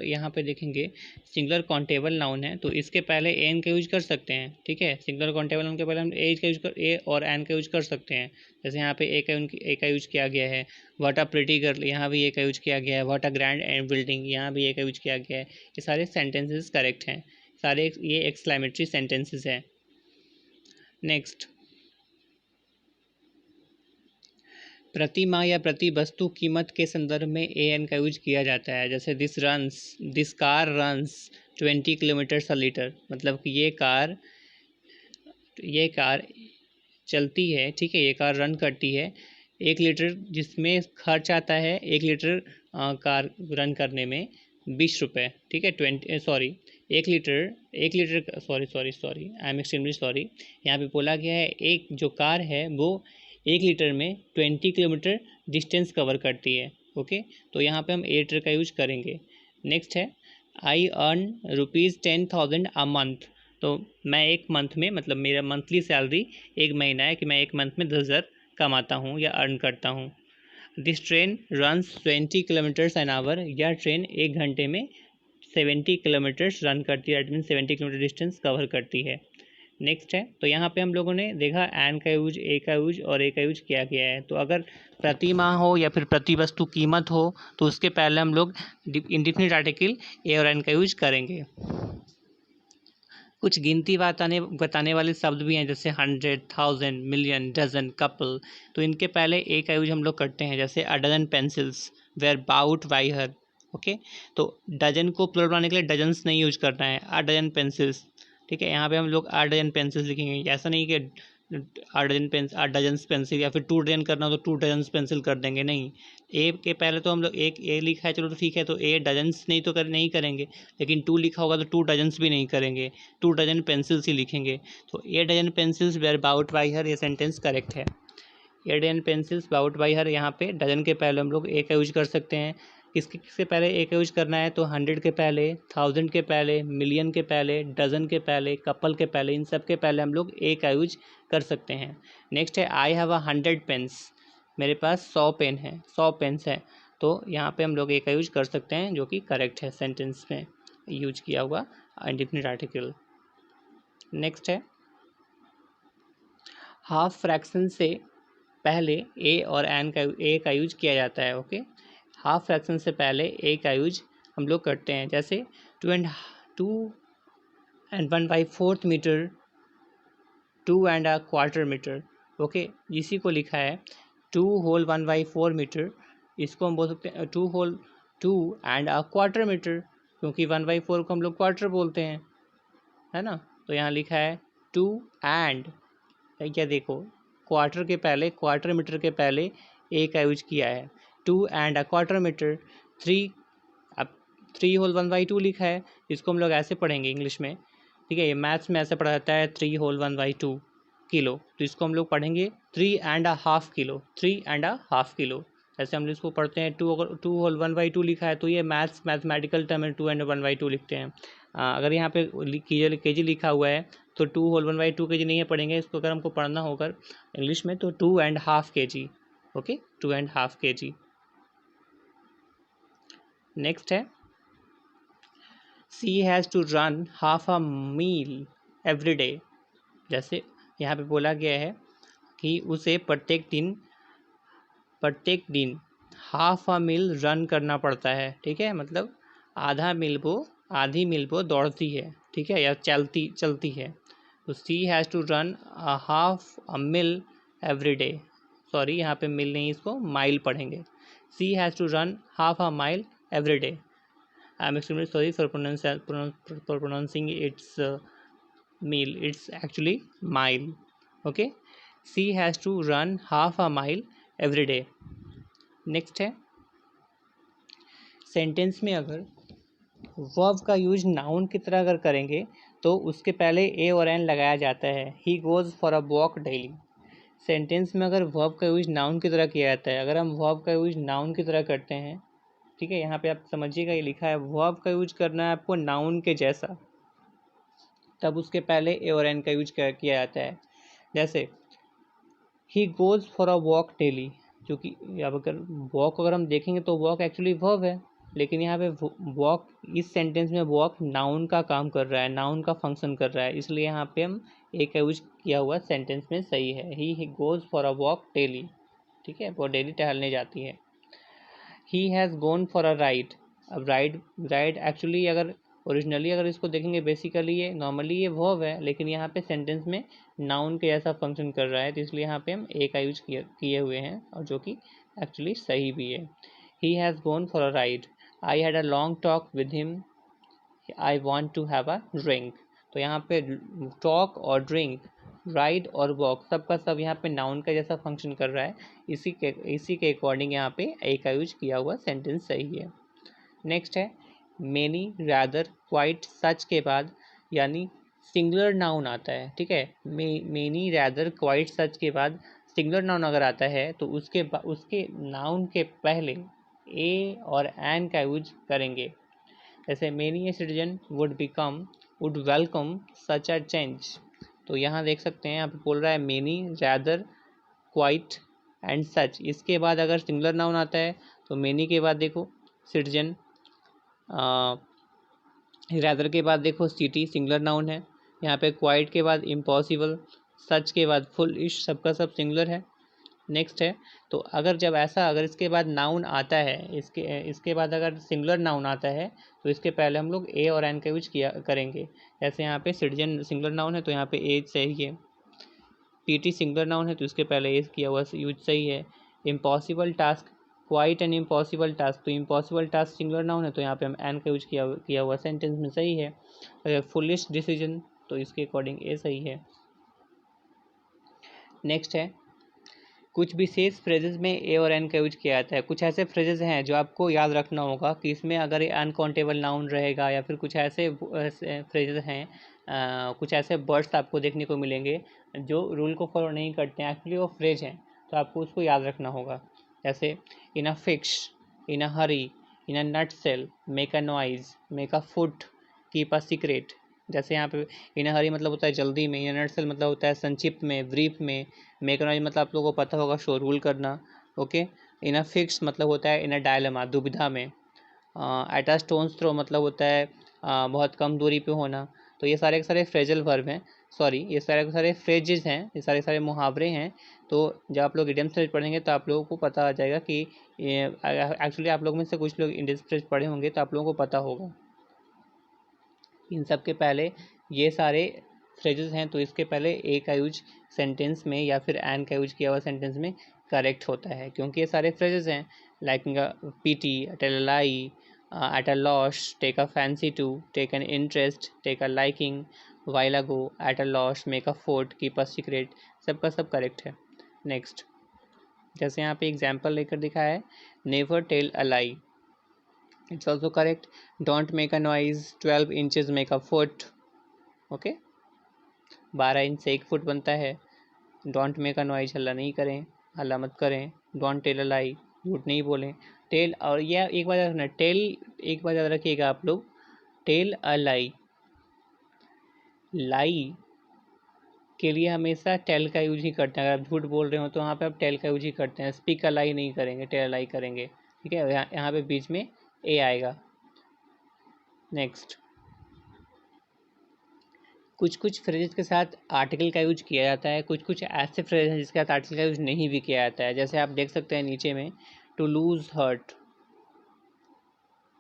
यहाँ पे देखेंगे सिंगुलर काउंटेबल नाउन है, तो इसके पहले एन का यूज कर सकते हैं, ठीक है, सिंगुलर काउंटेबल नाउन के पहले हम ए और एन का यूज कर सकते हैं। जैसे यहाँ पे ए का यूज किया गया है। व्हाट अ प्रिटी गर्ल, यहाँ भी ए का यूज किया गया है। What a grand and building, यहाँ भी ए का यूज किया गया है। ये सारे सेंटेंसेस करेक्ट हैं, सारे ये एक्सक्लेमेटरी सेंटेंसेस हैं। नेक्स्ट, प्रतिमा या प्रति वस्तु कीमत के संदर्भ में ए एन का यूज किया जाता है। जैसे this car runs 20 kilometre a litre, मतलब कि ये कार चलती है, ठीक है, ये कार रन करती है 1 लीटर, जिसमें खर्च आता है 1 लीटर कार रन करने में 20 रुपये, ठीक है, 1 litre sorry, I am extremely sorry. यहाँ पे बोला गया है एक जो कार है वो 1 लीटर में 20 किलोमीटर डिस्टेंस कवर करती है, ओके, तो यहाँ पे हम 8 लीटर का यूज करेंगे। नेक्स्ट है, आई अर्न ₹10,000 अ मंथ, तो मैं एक मंथ में, मतलब मेरा मंथली सैलरी एक महीना है कि मैं एक मंथ में 10,000 कमाता हूँ या अर्न करता हूँ। This train runs 20 kilometres an hour, यह ट्रेन 1 घंटे में 70 किलोमीटर्स रन करती है, 70 किलोमीटर डिस्टेंस कवर करती है। नेक्स्ट है, तो यहाँ पे हम लोगों ने देखा एन का यूज, ए का यूज और ए का यूज किया गया है। तो अगर प्रतिमा हो या फिर प्रति वस्तु कीमत हो तो उसके पहले हम लोग इंडिफिनिट आर्टिकल ए और एन का यूज करेंगे। कुछ गिनती बताने वाले शब्द भी हैं, जैसे 100, 1000, मिलियन, डजन, कपल, तो इनके पहले ए का यूज हम लोग करते हैं। जैसे a dozen pencils were bought by her, okay. तो डजन को प्लुरल बनाने के लिए डजन्स नहीं यूज करना है, आ डजन पेंसिल्स, ठीक है। यहाँ पे हम लोग आ डजन पेंसिल्स लिखेंगे, ऐसा नहीं कि आ डजन्स पेंसिल, या फिर 2 डजन करना हो तो 2 डजन्स पेंसिल कर देंगे, नहीं। ए के पहले तो हम लोग एक ए लिखा है, चलो तो ठीक है, तो ए डजन्स नहीं तो नहीं करेंगे, लेकिन 2 लिखा होगा तो 2 डजन्स भी नहीं करेंगे, 2 डजन पेंसिल्स ही लिखेंगे। तो a dozen pencils were bought by her, ये सेंटेंस करेक्ट है। A dozen pencils bought by her, यहाँ पे डजन के पहले हम लोग ए का यूज कर सकते हैं। किसके पहले ए का यूज करना है, तो 100 के पहले, 1000 के पहले, मिलियन के पहले, डजन के पहले, कपल के पहले, इन सब के पहले हम लोग ए का यूज कर सकते हैं। नेक्स्ट है आई हैव 100 पेन्स, मेरे पास 100 पेन है, 100 पेन्स है, तो यहाँ पे हम लोग ए का यूज कर सकते हैं, जो कि करेक्ट है सेंटेंस में यूज किया हुआ इंडेफिनिट आर्टिकल। नेक्स्ट है हाफ फ्रैक्शन से पहले ए और एन का ए का यूज किया जाता है। ओके, हाफ फ्रैक्शन से पहले ए का यूज हम लोग करते हैं, जैसे 2 and 1/4 metre, 2 and a quarter metre. Okay, इसी को लिखा है 2 होल 1/4 मीटर, इसको हम बोल सकते हैं 2 and a quarter मीटर, क्योंकि 1/4 को हम लोग क्वार्टर बोलते हैं, है ना। तो यहाँ लिखा है 2 and, क्या देखो, क्वार्टर के पहले, क्वार्टर मीटर के पहले ए का यूज किया है, 2 and a quarter मीटर। 3, अब 3 होल 1/2 लिखा है, इसको हम लोग ऐसे पढ़ेंगे इंग्लिश में, ठीक है। ये मैथ्स में ऐसे पढ़ा जाता है 3 होल 1/2 किलो, तो इसको हम लोग पढ़ेंगे 3 and a half kilo, 3 and a half kilo. जैसे हम इसको पढ़ते हैं 2, अगर 2 होल 1/2 लिखा है तो ये मैथमेटिकल टर्म में 2 and 1/2 लिखते हैं। अगर यहाँ पे केजी लिखा हुआ है तो 2 होल 1/2 केजी नहीं है पढ़ेंगे, इसको अगर हमको पढ़ना होगा इंग्लिश में तो 2 and half KG. Okay, 2 and half KG. Next है she has to run half a meal every day. जैसे यहाँ पे बोला गया है कि उसे प्रत्येक दिन हाफ अ मील रन करना पड़ता है, ठीक है। मतलब आधी मील वो दौड़ती है, ठीक है, या चलती है। तो she has to run half a meal every day, sorry यहाँ पे मील नहीं, इसको माइल पढ़ेंगे। She has to run half a mile every day. I am extremely sorry for pronouncing it's meal, it's actually mile. Okay, she has to run half a mile every day. Next है sentence में अगर verb का use noun की तरह अगर करेंगे तो उसके पहले ए और एन लगाया जाता है। He goes for a walk daily. Sentence में अगर वर्ब का यूज नाउन की तरह किया जाता है, अगर हम वर्ब का यूज नाउन की तरह करते हैं, ठीक है, यहाँ पे आप समझिएगा, ये लिखा है वर्ब का यूज करना है आपको नाउन के जैसा, तब उसके पहले ए और एन का यूज किया जाता है। जैसे ही goes for a walk daily, क्योंकि अब अगर वॉक अगर हम देखेंगे तो वॉक एक्चुअली वर्ब है, लेकिन यहाँ पे वॉक, इस सेंटेंस में वॉक नाउन का काम कर रहा है, नाउन का फंक्शन कर रहा है, इसलिए यहाँ पे हम ए का यूज किया हुआ सेंटेंस में सही है। He goes for a walk daily, ठीक है, वो डेली टहलने जाती है। He has gone for a ride. अब राइड एक्चुअली अगर ओरिजिनली अगर इसको देखेंगे, बेसिकली ये नॉर्मली ये वर्ब है, लेकिन यहाँ पे सेंटेंस में नाउन के जैसा फंक्शन कर रहा है, तो इसलिए यहाँ पे हम ए का यूज किए हुए हैं, और जो कि एक्चुअली सही भी है। He has gone for a ride. I had a long talk with him. I want to have a drink. तो यहाँ पे टॉक और ड्रिंक, राइड और वॉक, सबका सब यहाँ पे नाउन का जैसा फंक्शन कर रहा है, इसी के अकॉर्डिंग यहाँ पे ए का यूज किया हुआ सेंटेंस सही है। नेक्स्ट है मेनी, रैदर, क्वाइट, सच के बाद यानी सिंगुलर नाउन आता है, ठीक है। मेनी, रैदर, क्वाइट, सच के बाद सिंगुलर नाउन अगर आता है तो उसके नाउन के पहले ए और एन का यूज करेंगे। जैसे many a citizen would welcome such a change. तो यहाँ देख सकते हैं, यहाँ पे बोल रहा है many, rather, quiet and such, इसके बाद अगर सिंगुलर नाउन आता है तो मेनी के बाद देखो सिटीजन, रैदर के बाद देखो सिटी, सिंगुलर नाउन है, यहाँ पे क्वाइट के बाद इम्पॉसिबल, सच के बाद फुल-इश, सबका सब सिंगुलर है। नेक्स्ट है, तो अगर इसके बाद नाउन आता है, इसके बाद अगर सिंगुलर नाउन आता है तो इसके पहले हम लोग ए और एन का यूज करेंगे। जैसे यहाँ पे सिटीजन सिंगुलर नाउन है तो यहाँ पे ए सही है। पीटी सिंगुलर नाउन है तो इसके पहले ए किया हुआ यूज सही है। Impossible task quite an impossible task, तो इम्पॉसिबल टास्क सिंगुलर नाउन है तो यहाँ पे हम एन का यूज किया हुआ सेंटेंस में सही है। अगर फुलिश डिसीजन तो इसके अकॉर्डिंग ए सही है। नेक्स्ट है, कुछ विशेष फ्रेजेस में ए और एन का यूज किया जाता है। कुछ ऐसे फ्रेजेस हैं जो आपको याद रखना होगा कि इसमें अगर ये अनकाउंटेबल नाउन रहेगा या फिर कुछ ऐसे फ्रेजेस हैं, कुछ ऐसे वर्ड्स आपको देखने को मिलेंगे जो रूल को फॉलो नहीं करते हैं, एक्चुअली वो फ्रेज हैं, तो आपको उसको याद रखना होगा। जैसे in a fix, in a hurry, in a nutshell, make a noise, make a foot, keep a secret. जैसे यहाँ पे इन अ हरी मतलब होता है जल्दी में, इन अ नट सेल मतलब होता है संक्षिप्त में, ब्रीफ में, मेक अ नॉइज मतलब आप लोगों को पता होगा शोरगुल करना, ओके। इन अ फिक्स मतलब होता है इन अ डायलेमा, दुविधा में। एट अ स्टोन्स थ्रो मतलब होता है बहुत कम दूरी पे होना। तो ये सारे के सारे फ्रेजल वर्ब हैं, सॉरी ये सारे के सारे फ्रेजेस हैं, ये सारे सारे मुहावरे हैं। तो जब आप लोग इडियम फ्रेज पढ़ेंगे तो आप लोगों को पता आ जाएगा कि एक्चुअली आप लोग में से कुछ लोग इंडियन फ्रेज पढ़े होंगे तो आप लोगों को पता होगा। इन सब के पहले ये सारे फ्रेजेस हैं तो इसके पहले ए का यूज सेंटेंस में या फिर एन का यूज किया हुआ सेंटेंस में करेक्ट होता है, क्योंकि ये सारे फ्रेजेस हैं। Like pity, tell a lie, at a loss, take a fancy to, take an interest, take a liking, while ago, at a loss, make a fort, keep a secret, सबका सब correct है। Next, जैसे यहाँ पे example लेकर दिखाया है, never tell a lie, it's also correct. Don't make a noise, 12 inches make a foot, okay. 12 inch से 1 फुट बनता है। डोंट मेक अ नॉइज, हल्ला नहीं करें, हल्ला मत करें। डोंट टेल अ लाई, झूठ नहीं बोलें। टेल, और यह एक बात याद रखना, टेल एक बात याद रखिएगा आप लोग, टेल अ लाई, लाई के लिए हमेशा टेल का यूज ही करते हैं। अगर आप झूठ बोल रहे हो तो वहाँ पे आप टेल का यूज ही करते हैं, स्पीक अ लाई नहीं करेंगे, टेल अ लाई करेंगे, ठीक है। यहाँ पे बीच में ए आएगा। नेक्स्ट, कुछ कुछ फ्रेजेस के साथ आर्टिकल का यूज किया जाता है, कुछ कुछ ऐसे फ्रेज हैं जिसके साथ आर्टिकल का यूज नहीं भी किया जाता है। जैसे आप देख सकते हैं नीचे में, to lose heart,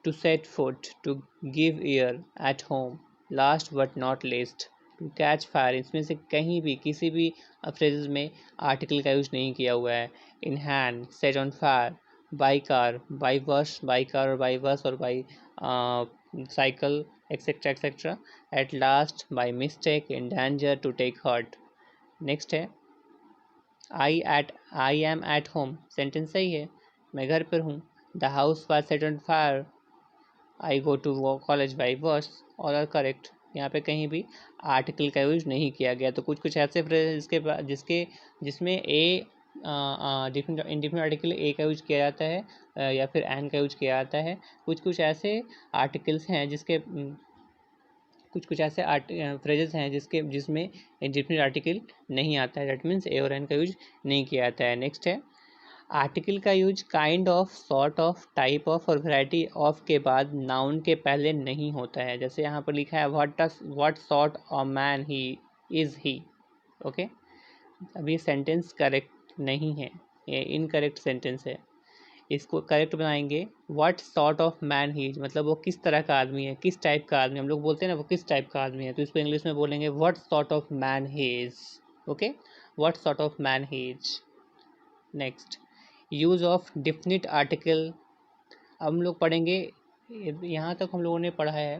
to set foot, to give ear, at home, last but not least, to catch fire. इसमें से कहीं भी किसी भी फ्रेजेस में आर्टिकल का यूज नहीं किया हुआ है। In hand, set on fire, by car, by bus, by car और बाई बस और by cycle, etcetera etcetera. At last, by mistake, in danger, to take hurt. Next है, I am at home, sentence सही है, मैं घर पर हूँ। The house was set on fire, I go to college by bus, all are correct. यहाँ पे कहीं भी आर्टिकल का यूज नहीं किया गया। तो कुछ कुछ ऐसे फ्रेज जिसके जिसमें a different indifferent article a का यूज किया जाता है या फिर एन का यूज किया जाता है। कुछ कुछ ऐसे आर्टिकल्स हैं जिसके कुछ कुछ ऐसे फ्रेजेस हैं जिसमें डिफरेंट आर्टिकल नहीं आता है, दैट मीन्स ए और एन का यूज नहीं किया जाता है। नेक्स्ट है, आर्टिकल का use kind of, sort of, type of और वैरायटी ऑफ के बाद नाउन के पहले नहीं होता है। जैसे यहाँ पर लिखा है what sort of man he is he, okay. अभी सेंटेंस करेक्ट नहीं है, ये इनकरेक्ट सेंटेंस है। इसको करेक्ट बनाएंगे, what sort of man he is, मतलब वो किस तरह का आदमी है, किस टाइप का आदमी। हम लोग बोलते हैं ना वो किस टाइप का आदमी है, तो इसको इंग्लिश में बोलेंगे what sort of man he is, okay, what sort of man he is. Next, use of definite article. अब हम लोग पढ़ेंगे, यहाँ तक हम लोगों ने पढ़ा है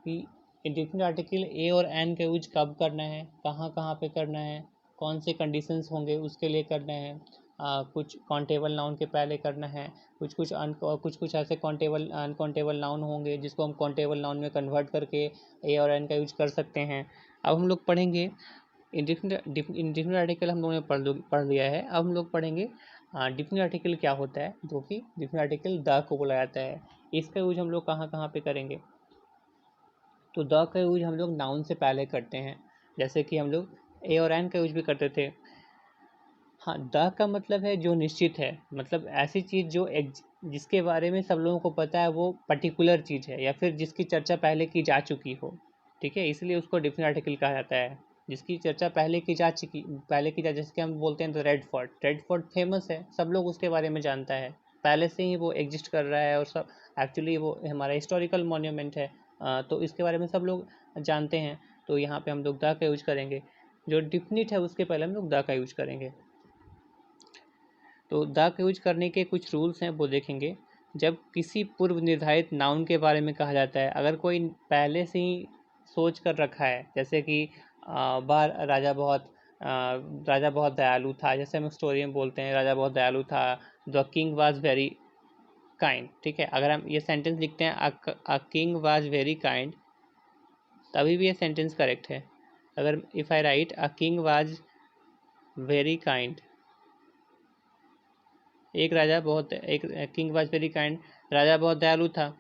कि डिफिनिट आर्टिकल ए और एन का यूज कब करना है, कहाँ कहाँ पे करना है, कौन से कंडीशंस होंगे उसके लिए करना है। कुछ काउंटेबल नाउन के पहले करना है, कुछ कुछ ऐसे काउंटेबल अनकाउंटेबल नाउन होंगे जिसको हम काउंटेबल नाउन में कन्वर्ट करके ए और एन का यूज कर सकते हैं। अब हम लोग पढ़ेंगे इंडिफिनिट आर्टिकल, हम लोगों ने पढ़ लिया है। अब हम लोग पढ़ेंगे डिफिनिट आर्टिकल क्या होता है, जो कि डिफिनिट आर्टिकल द को बोला जाता है। इसका यूज हम लोग कहाँ कहाँ पे करेंगे, तो द का यूज हम लोग नाउन से पहले करते हैं, जैसे कि हम लोग ए और एन का यूज भी करते थे। हाँ, द का मतलब है जो निश्चित है, मतलब ऐसी चीज़ जो जिसके बारे में सब लोगों को पता है, वो पर्टिकुलर चीज़ है या फिर जिसकी चर्चा पहले की जा चुकी हो, ठीक है, इसलिए उसको डिफिनिट आर्टिकल कहा जाता है। जिसकी चर्चा पहले की जा, जैसे कि हम बोलते हैं तो रेड फोर्ट फेमस है, सब लोग उसके बारे में जानता है, पहले से ही वो एग्जिस्ट कर रहा है और सब एक्चुअली वो हमारा हिस्टोरिकल मॉन्यूमेंट है। तो इसके बारे में सब लोग जानते हैं, तो यहाँ पे हम लोग द का यूज करेंगे। जो डिफिनिट है उसके पहले हम लोग द का यूज करेंगे। तो द का यूज करने के कुछ रूल्स हैं, वो देखेंगे। जब किसी पूर्व निर्धारित नाउन के बारे में कहा जाता है, अगर कोई पहले से ही सोच कर रखा है, जैसे कि बाहर राजा बहुत दयालु था, जैसे हम स्टोरी में बोलते हैं राजा बहुत दयालु था, the king was very kind, ठीक है। अगर हम ये सेंटेंस लिखते हैं a king was very kind, तभी भी ये सेंटेंस करेक्ट है। अगर if I right a king was very kind, एक किंग वॉज वेरी काइंड, राजा बहुत दयालु था,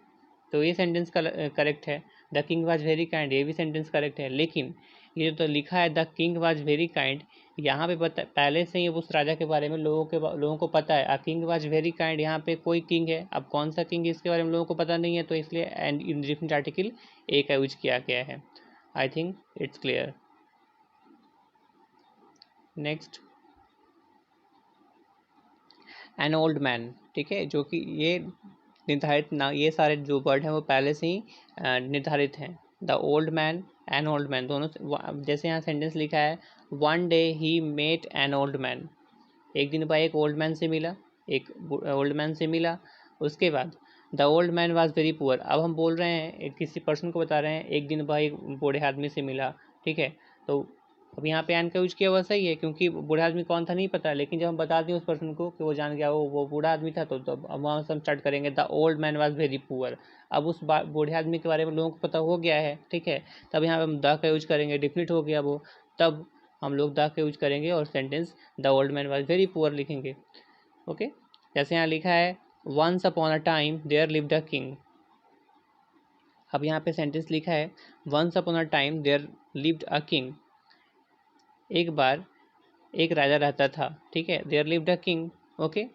तो ये सेंटेंस करेक्ट है। The king was very kind, ये भी सेंटेंस करेक्ट है। लेकिन ये जो तो लिखा है the king was very kind, यहाँ पे पहले से ही उस राजा के बारे में लोगों को पता है। A king was very kind, यहाँ पे कोई किंग है, अब कौन सा किंग इसके बारे में लोगों को पता नहीं है, तो इसलिए एंड इंडिफिनिट आर्टिकल ए का यूज किया गया है। I think it's clear. Next, N old man, ठीक है, जो कि ये निर्धारित ना, ये सारे जो वर्ड हैं वो पहले से ही निर्धारित हैं। The old man, an old man, दोनों जैसे यहाँ सेंटेंस लिखा है one day he met an old man, एक दिन भाई एक ओल्ड मैन से मिला, उसके बाद the old man was very poor. अब हम बोल रहे हैं किसी पर्सन को बता रहे हैं एक दिन भाई बूढ़े आदमी से मिला, ठीक है। तो अब यहाँ पे एन का यूज किया हुआ सही है, क्योंकि बूढ़ा आदमी कौन था नहीं पता, लेकिन जब हम बता दें उस पर्सन को कि वो जान गया वो बूढ़ा आदमी था, तो अब वहाँ से हम स्टार्ट करेंगे the old man was very poor. अब उस बूढ़े आदमी के बारे में लोगों को पता हो गया है, ठीक है, तब यहाँ पे हम द का यूज करेंगे, डिफिनिट हो गया वो, तब हम लोग द का यूज करेंगे और sentence the old man was very poor लिखेंगे। ओके, जैसे यहाँ लिखा है once upon a time there lived a king. अब यहाँ पे सेंटेंस लिखा है once upon a time there lived a king, एक बार एक राजा रहता था, ठीक है, there lived a king. Okay,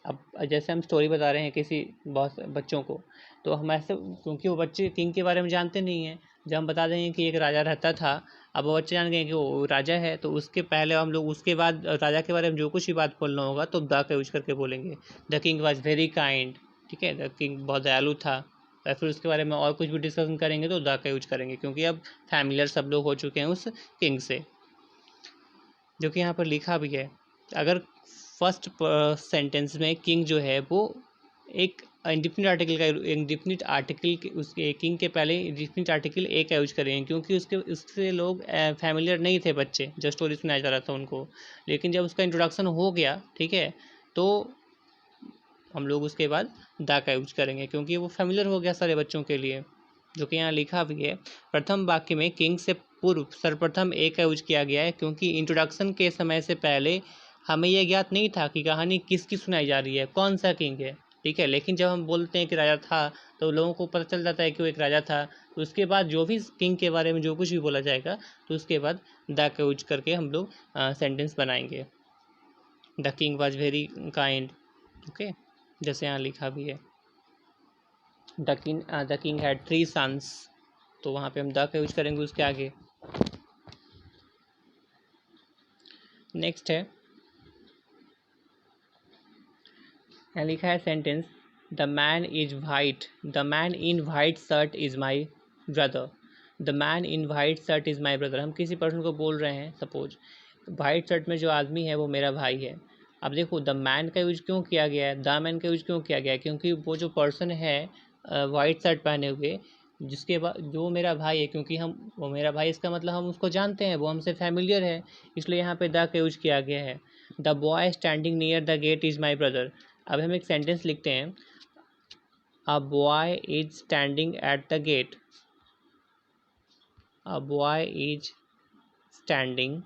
अब जैसे हम स्टोरी बता रहे हैं किसी बहुत बच्चों को, तो हम ऐसे, क्योंकि वो बच्चे किंग के बारे में जानते नहीं हैं, जब हम बता देंगे कि एक राजा रहता था, अब वो बच्चे जान गए कि वो राजा है, तो उसके पहले हम लोग उसके बाद राजा के बारे में जो कुछ भी बात बोलना होगा तो द का यूज करके बोलेंगे। The king was very kind, ठीक है, द किंग बहुत दयालु था, या फिर उसके बारे में और कुछ भी डिस्कशन करेंगे तो द का यूज करेंगे, क्योंकि अब फैमिलियर सब लोग हो चुके हैं उस किंग से, जो कि यहाँ पर लिखा भी है। अगर फर्स्ट सेंटेंस में किंग जो है वो एक इंडिफिनिट आर्टिकल के उसके किंग के पहले इंडिफिनिट आर्टिकल ए का यूज करेंगे, क्योंकि उससे लोग फैमिलियर नहीं थे बच्चे, जो स्टोरी सुनाया जा रहा था उनको। लेकिन जब उसका इंट्रोडक्शन हो गया, ठीक है, तो हम लोग उसके बाद द का यूज करेंगे, क्योंकि वो फैमिलियर हो गया सारे बच्चों के लिए, जो कि यहाँ लिखा भी है। प्रथम वाक्य में किंग से पूर्व सर्वप्रथम ए का यूज किया गया है, क्योंकि इंट्रोडक्शन के समय से पहले हमें यह ज्ञात नहीं था कि कहानी किसकी सुनाई जा रही है, कौन सा किंग है, ठीक है। लेकिन जब हम बोलते हैं कि राजा था, तो लोगों को पता चल जाता है कि वो एक राजा था, तो उसके बाद जो भी किंग के बारे में जो कुछ भी बोला जाएगा, तो उसके बाद द का यूज करके हम लोग सेंटेंस बनाएंगे। The king was very kind, okay, जैसे यहाँ लिखा भी है द किंग हैड 3 सन्स, तो वहाँ पे हम द का यूज करेंगे उसके आगे। नेक्स्ट है, यहाँ लिखा है sentence the man in white shirt is my brother. The man in white shirt is my brother, हम किसी पर्सन को बोल रहे हैं, सपोज वाइट शर्ट में जो आदमी है वो मेरा भाई है। अब देखो द मैन का यूज क्यों किया गया है, द मैन का यूज क्यों किया गया है, क्योंकि वो जो पर्सन है वाइट शर्ट पहने हुए, जिसके बाद जो मेरा भाई है, क्योंकि वो मेरा भाई, इसका मतलब हम उसको जानते हैं, वो हमसे फैमिलियर है, इसलिए यहाँ पे द का यूज किया गया है। The boy standing near the gate is my brother. अब हम एक सेंटेंस लिखते हैं a boy is standing at the gate, a boy is standing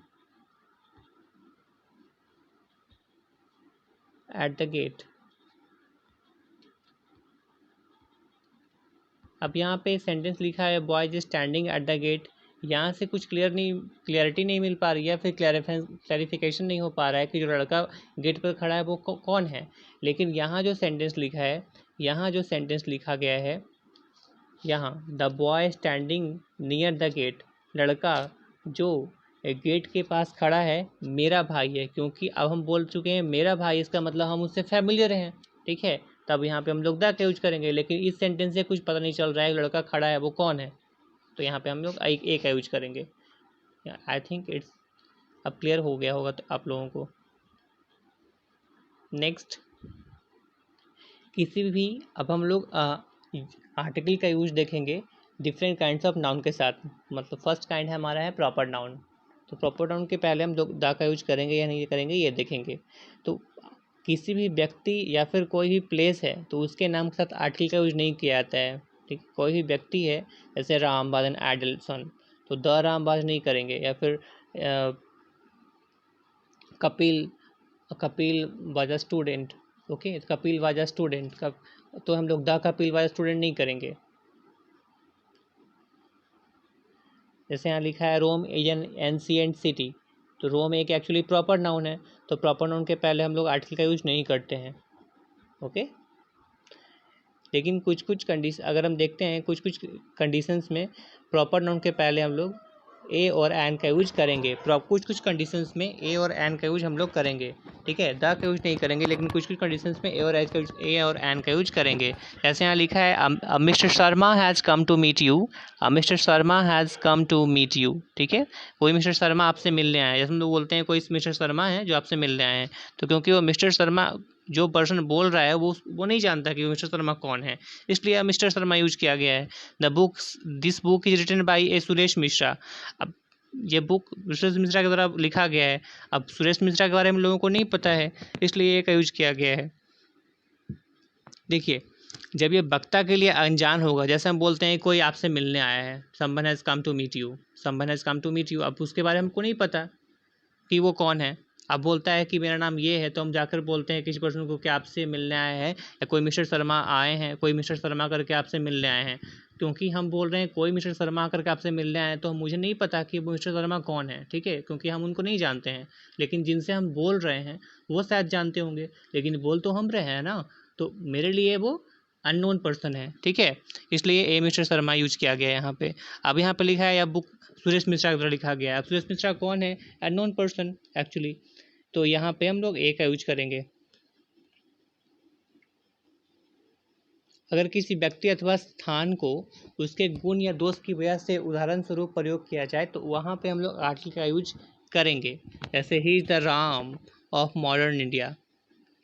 at the gate. अब यहाँ पे सेंटेंस लिखा है boy is standing at the gate, यहाँ से कुछ क्लियरिटी नहीं मिल पा रही है, फिर क्लैरिफिकेशन नहीं हो पा रहा है कि जो लड़का गेट पर खड़ा है वो कौन है। लेकिन यहाँ जो सेंटेंस लिखा है, यहाँ जो सेंटेंस लिखा गया है, यहाँ the boy standing near the gate, लड़का जो गेट के पास खड़ा है मेरा भाई है, क्योंकि अब हम बोल चुके हैं मेरा भाई, इसका मतलब हम उससे फैमिलियर हैं, ठीक है, तब यहाँ पे हम लोग द का यूज करेंगे। लेकिन इस सेंटेंस से कुछ पता नहीं चल रहा है लड़का खड़ा है वो कौन है, तो यहाँ पे हम लोग ए का यूज करेंगे। आई थिंक इट्स अब क्लियर हो गया होगा तो आप लोगों को। नेक्स्ट, किसी भी, अब हम लोग आर्टिकल का यूज देखेंगे डिफरेंट काइंड्स ऑफ नाउन के साथ। मतलब फर्स्ट काइंड है हमारा है प्रॉपर नाउन। तो प्रॉपर नाउन के पहले हम लोग दा का यूज करेंगे या नहीं करेंगे ये देखेंगे। तो किसी भी व्यक्ति या फिर कोई भी प्लेस है तो उसके नाम के साथ आर्टिकल का यूज नहीं किया जाता है। ठीक, कोई भी व्यक्ति है जैसे रामबाजन एडल्सन, तो द रामबाज नहीं करेंगे। या फिर Kapil, Kapil was a student, okay, Kapil was a student का, तो हम लोग the Kapil was a student नहीं करेंगे। जैसे यहाँ लिखा है रोम इज एन एंशिएंट सिटी, तो रोम एक एक्चुअली प्रॉपर नाउन है, तो प्रॉपर नाउन के पहले हम लोग आर्टिकल का यूज नहीं करते हैं। ओके, लेकिन कुछ कुछ कंडीशन अगर हम देखते हैं, कुछ कुछ कंडीशंस में प्रॉपर नाउन के पहले हम लोग ए और एन का यूज करेंगे। कुछ कुछ कंडीशंस में ए और एन का यूज हम लोग करेंगे, ठीक है, द का यूज नहीं करेंगे, लेकिन कुछ कुछ कंडीशंस में ए और एन का यूज करेंगे। जैसे यहाँ लिखा है mister Sharma has come to meet you, mister Sharma has come to meet you, ठीक है, कोई मिस्टर शर्मा आपसे मिलने आए। जैसे हम लोग बोलते हैं कोई मिस्टर शर्मा है जो आपसे मिलने आए हैं, तो क्योंकि वो मिस्टर शर्मा जो पर्सन बोल रहा है वो नहीं जानता कि मिस्टर शर्मा कौन है, इसलिए मिस्टर शर्मा यूज किया गया है। This book is written by a Suresh Mishra. अब ये बुक सुरेश मिश्रा के द्वारा लिखा गया है। अब सुरेश मिश्रा के बारे में लोगों को नहीं पता है, इसलिए ये का यूज किया गया है। देखिए, जब ये वक्ता के लिए अनजान होगा, जैसे हम बोलते हैं कोई आपसे मिलने आया है, someone has come to meet you, someone has come to meet you, अब उसके बारे में हमको नहीं पता कि वो कौन है। अब बोलता है कि मेरा नाम ये है, तो हम जाकर बोलते हैं किसी पर्सन को कि आपसे मिलने आए हैं, या कोई मिस्टर शर्मा आए हैं, कोई मिस्टर शर्मा करके आपसे मिलने आए हैं। क्योंकि हम बोल रहे हैं कोई मिस्टर शर्मा करके आपसे मिलने आए हैं, तो मुझे नहीं पता कि वो मिस्टर शर्मा कौन है, ठीक है, क्योंकि हम उनको नहीं जानते हैं। लेकिन जिनसे हम बोल रहे हैं वो शायद जानते होंगे, लेकिन बोल तो हम रहे हैं ना, तो मेरे लिए वो अननोन पर्सन है, ठीक है, इसलिए ए मिस्टर शर्मा यूज किया गया है यहाँ पे। अब यहाँ पे लिखा है या बुक सुरेश मिश्रा के द्वारा लिखा गया है। अब सुरेश मिश्रा कौन है? अननोन पर्सन एक्चुअली, तो यहाँ पे हम लोग ए का यूज करेंगे। अगर किसी व्यक्ति अथवा स्थान को उसके गुण या दोष की वजह से उदाहरण स्वरूप प्रयोग किया जाए, तो वहाँ पे हम लोग आर्टिकल का यूज करेंगे। जैसे he is the Ram of modern India,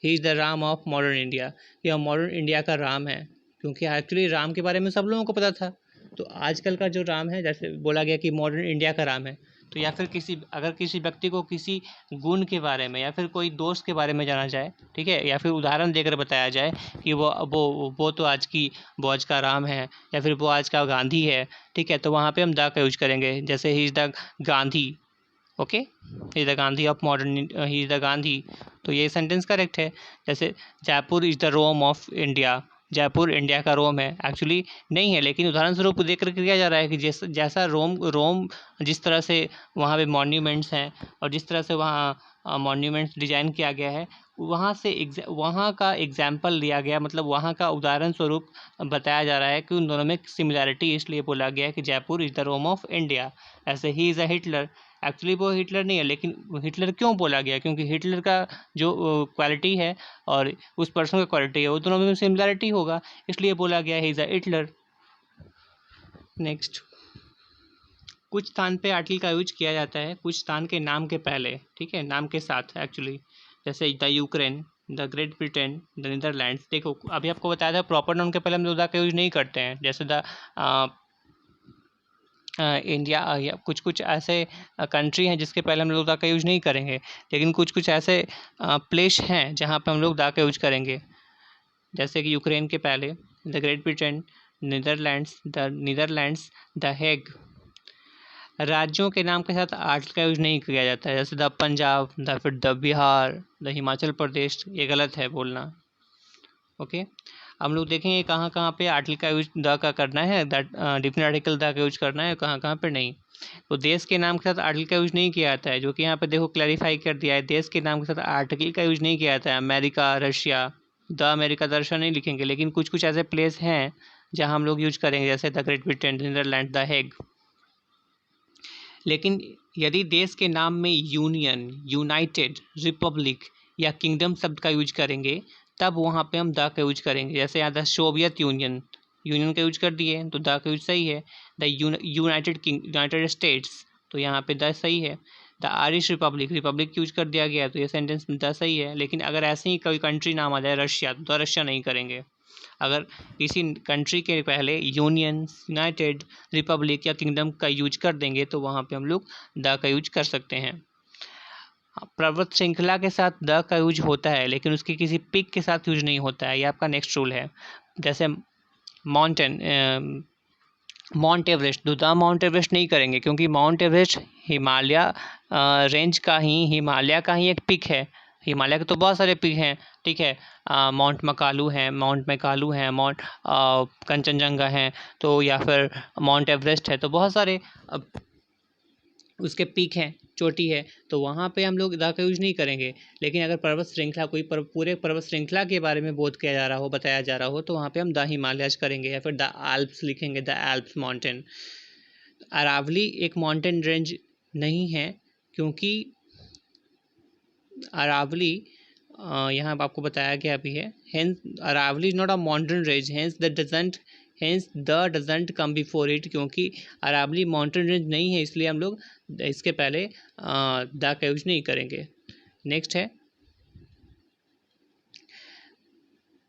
he is the Ram of modern India, यह मॉडर्न इंडिया का राम है, क्योंकि एक्चुअली राम के बारे में सब लोगों को पता था। तो आजकल का जो राम है, जैसे बोला गया कि मॉडर्न इंडिया का राम है, तो या फिर अगर किसी व्यक्ति को किसी गुण के बारे में या फिर कोई दोस्त के बारे में जाना जाए, ठीक है, या फिर उदाहरण देकर बताया जाए कि वो तो आज का राम है, या फिर वो आज का गांधी है, ठीक है, तो वहाँ पे हम द का यूज करेंगे। जैसे he is the Gandhi, okay, he is the Gandhi of modern, he is the Gandhi, तो ये सेंटेंस करेक्ट है। जैसे Jaipur is the Rome of India, Jaipur India का रोम है, एक्चुअली नहीं है, लेकिन उदाहरण स्वरूप देकर किया जा रहा है कि जैसा रोम जिस तरह से वहाँ पे मॉन्यूमेंट्स हैं और जिस तरह से वहाँ मॉन्यूमेंट्स डिजाइन किया गया है, वहाँ का एग्जाम्पल लिया गया, मतलब वहाँ का उदाहरण स्वरूप बताया जा रहा है कि उन दोनों में सिमिलैरिटी, इसलिए बोला गया है कि Jaipur is the Rome of India. ऐसे ही इज़ अ हिटलर, एक्चुअली वो हिटलर नहीं है, लेकिन हिटलर क्यों बोला गया? क्योंकि हिटलर का जो क्वालिटी है और उस पर्सन का क्वालिटी है, वो दोनों में सिमिलैरिटी होगा, इसलिए बोला गया है इज़ अ हिटलर। नेक्स्ट, कुछ स्थान पे आर्टिकल का यूज किया जाता है कुछ स्थान के नाम के पहले, ठीक है, नाम के साथ एक्चुअली। जैसे the Ukraine, the Great Britain, the Netherlands. देखो, अभी आपको बताया था प्रॉपर नाउन के पहले हम लोग द का यूज नहीं करते हैं। जैसे द इंडिया, या कुछ कुछ ऐसे कंट्री हैं जिसके पहले हम लोग द का यूज नहीं करेंगे, लेकिन कुछ कुछ ऐसे प्लेस हैं जहाँ पे हम लोग द का यूज करेंगे। जैसे कि यूक्रेन के पहले the Great Britain, Netherlands, the Hague. राज्यों के नाम के साथ आर्टिकल का यूज नहीं किया जाता है, जैसे द पंजाब, फिर द बिहार, द हिमाचल प्रदेश, ये गलत है बोलना, ओके। हम लोग देखेंगे कहाँ कहाँ पे आर्टिकल का यूज द का करना है, डिफरेंट आर्टिकल द का यूज करना है, कहाँ कहाँ पे नहीं। तो देश के नाम के साथ आर्टिकल का यूज नहीं किया जाता है, जो कि यहाँ पे देखो क्लैरिफाई कर दिया है, देश के नाम के साथ आर्टिकल का यूज नहीं किया जाता है। America, Russia, the America, the Russia नहीं लिखेंगे, लेकिन कुछ कुछ ऐसे प्लेस हैं जहाँ हम लोग यूज करेंगे, जैसे the Great Britain, Netherlands, the Hague. लेकिन यदि देश के नाम में यूनियन, यूनाइटेड, रिपब्लिक या किंगडम शब्द का यूज करेंगे, तब वहाँ पे हम द का यूज करेंगे। जैसे यहाँ द सोवियत यूनियन, यूनियन का यूज कर दिए तो द का यूज सही है। द यूनाइटेड स्टेट्स, तो यहाँ पे द सही है। The Irish Republic, Republic use कर दिया गया तो ये सेंटेंस द सही है। लेकिन अगर ऐसे ही कोई कंट्री नाम आ जाए रशिया, तो रशिया नहीं करेंगे। अगर किसी कंट्री के पहले यूनियन, यूनाइटेड, रिपब्लिक या किंगडम का यूज कर देंगे तो वहाँ पे हम लोग द का यूज कर सकते हैं। पर्वत श्रृंखला के साथ द का यूज होता है, लेकिन उसके किसी पिक के साथ यूज नहीं होता है। ये आपका नेक्स्ट रूल है। जैसे माउंटेन, माउंट एवरेस्ट, तो द माउंट एवरेस्ट नहीं करेंगे, क्योंकि माउंट एवरेस्ट हिमालय रेंज का ही, हिमालय का ही एक पिक है। हिमालय के तो बहुत सारे पिक हैं, ठीक है। माउंट मकालू है, माउंट कंचनजंगा है, तो या फिर माउंट एवरेस्ट है, तो बहुत सारे उसके पीक हैं, चोटी है, तो वहाँ पे हम लोग द का यूज नहीं करेंगे। लेकिन अगर पर्वत श्रृंखला, कोई पूरे पर्वत श्रृंखला के बारे में बोध किया जा रहा हो, बताया जा रहा हो, तो वहाँ पे हम द हिमालयज करेंगे या फिर द एल्प्स लिखेंगे, द एल्प्स माउंटेन। अरावली एक माउंटेन रेंज नहीं है, क्योंकि अरावली यहाँ आपको बताया गया भी है, hence Aravalli is not a mountain range, hence the doesn't come before it, क्योंकि अरावली माउंटेन रेंज नहीं है, इसलिए हम लोग इसके पहले द का यूज नहीं करेंगे। नेक्स्ट है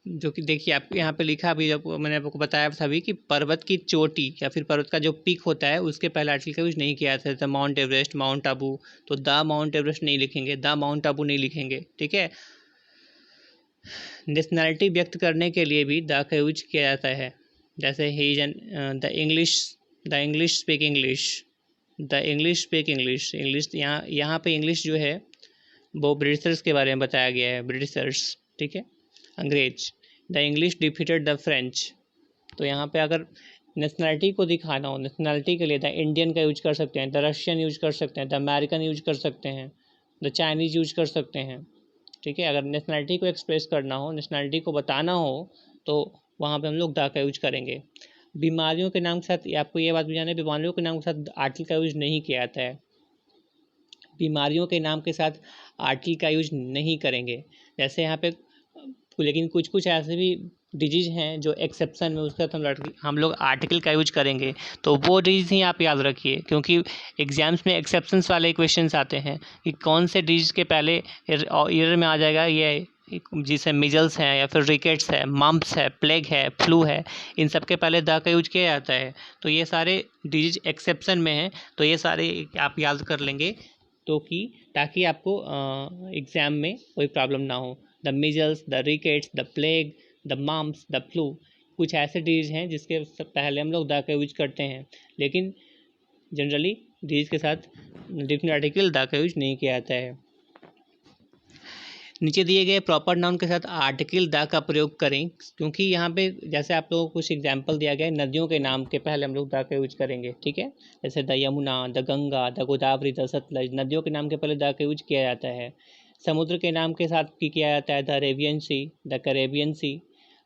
जो कि देखिए आप यहाँ पे लिखा, अभी जब मैंने आपको बताया था अभी कि पर्वत की चोटी या फिर पर्वत का जो पीक होता है उसके पहले आर्टिकल का यूज नहीं किया था। माउंट एवरेस्ट, माउंट आबू, तो द माउंट एवरेस्ट नहीं लिखेंगे, द माउंट आबू नहीं लिखेंगे, ठीक है। नेशनैलिटी व्यक्त करने के लिए भी द का यूज किया जाता है। जैसे ही the English speak English, the English speak English, English यहाँ पे इंग्लिश जो है वो ब्रिटिशर्स के बारे में बताया गया है, ब्रिटिशर्स, ठीक है, अंग्रेज। The English defeated the French, तो यहाँ पे अगर नेशनैलिटी को दिखाना हो, नेशनैलिटी के लिए द इंडियन का यूज कर सकते हैं, द रशियन यूज कर सकते हैं, द अमेरिकन यूज कर सकते हैं, द चाइनीज यूज कर सकते हैं, ठीक है। अगर नेशनैलिटी को एक्सप्रेस करना हो, नेशनैलिटी को बताना हो, तो वहाँ पे हम लोग द का यूज करेंगे। बीमारियों के नाम के साथ, आपको ये बात भी जाना है, बीमारियों के नाम के साथ आर्टिकल का यूज नहीं किया जाता है। बीमारियों के नाम के साथ आर्टिकल का यूज नहीं करेंगे। जैसे यहाँ पे, लेकिन कुछ कुछ ऐसे भी डिजीज हैं जो एक्सेप्शन में, उसका हम लोग आर्टिकल का यूज करेंगे, तो वो डिजीज ही आप याद रखिए, क्योंकि एग्जाम्स में एक्सेप्शंस वाले क्वेश्चंस आते हैं कि कौन से डिजीज के पहले ईयर में आ जाएगा, ये जिसे मिजल्स है या फिर रिकेट्स है, मम्प्स है, प्लेग है, फ्लू है, इन सब के पहले द का यूज किया जाता है। तो ये सारे डिजीज एक्सेप्शन में हैं, तो ये सारे आप याद कर लेंगे, तो कि ताकि आपको एग्ज़ाम में कोई प्रॉब्लम ना हो। The measles, the rickets, the plague, the mumps, the flu, कुछ ऐसे डिजीज हैं जिसके पहले हम लोग द का यूज करते हैं, लेकिन जनरली डिजीज के साथ डिफरेंट आर्टिकल द का यूज नहीं किया जाता है। नीचे दिए गए प्रॉपर नाउन के साथ आर्टिकल द का प्रयोग करें, क्योंकि यहाँ पे जैसे आप लोगों को कुछ एग्जाम्पल दिया गया है, नदियों के नाम के पहले हम लोग द का यूज करेंगे, ठीक है। जैसे the Yamuna, the Ganga, the Godavari, the Sutlej, नदियों के नाम के पहले द का यूज किया जाता है। समुद्र के नाम के साथ भी किया जाता है, the Arabian sea, the Caribbean sea.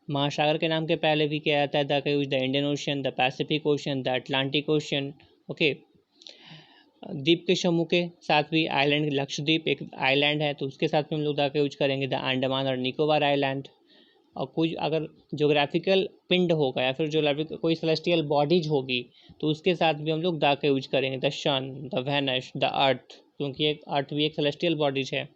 महासागर के नाम के पहले भी किया जाता है द का use, the Indian ocean, the Pacific ocean, the Atlantic ocean, okay. द्वीप के समूह के साथ भी, आइलैंड, लक्षद्वीप एक आइलैंड है, तो उसके साथ में हम लोग द का यूज करेंगे, द अंडमान और निकोबार आइलैंड। और कुछ अगर ज्योग्राफिकल पिंड होगा या फिर ज्योग्राफिकल कोई सेलेस्टियल बॉडीज होगी, तो उसके साथ भी हम लोग द का यूज करेंगे, the sun, the Venus, the earth, क्योंकि एक अर्थ भी एक सेलेस्टियल बॉडीज है।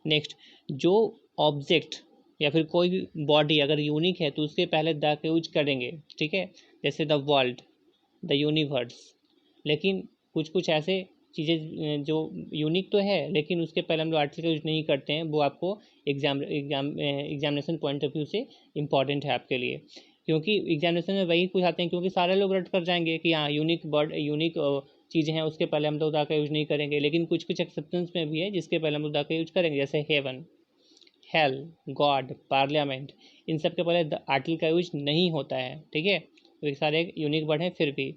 नेक्स्ट, जो ऑब्जेक्ट या फिर कोई भी बॉडी अगर यूनिक है तो उसके पहले द का यूज करेंगे, ठीक है। जैसे द वर्ल्ड, द यूनिवर्स। लेकिन कुछ कुछ ऐसे चीज़ें जो यूनिक तो है लेकिन उसके पहले हम लोग आर्टिकल यूज नहीं करते हैं, वो आपको एग्जामिनेशन पॉइंट ऑफ व्यू से इम्पॉर्टेंट है आपके लिए, क्योंकि एग्जामिनेशन में वही पूछाते हैं, क्योंकि सारे लोग रट कर जाएंगे कि हाँ यूनिक चीज़ें हैं उसके पहले हम लोग द का यूज नहीं करेंगे, लेकिन कुछ कुछ एक्सेप्शंस में भी है जिसके पहले हम लोग द का यूज करेंगे, जैसे हेवन, हेल, गॉड, पार्लियामेंट, इन सब के पहले आर्टिकल का यूज नहीं होता है, ठीक है। तो ये सारे यूनिक वर्ड हैं फिर भी।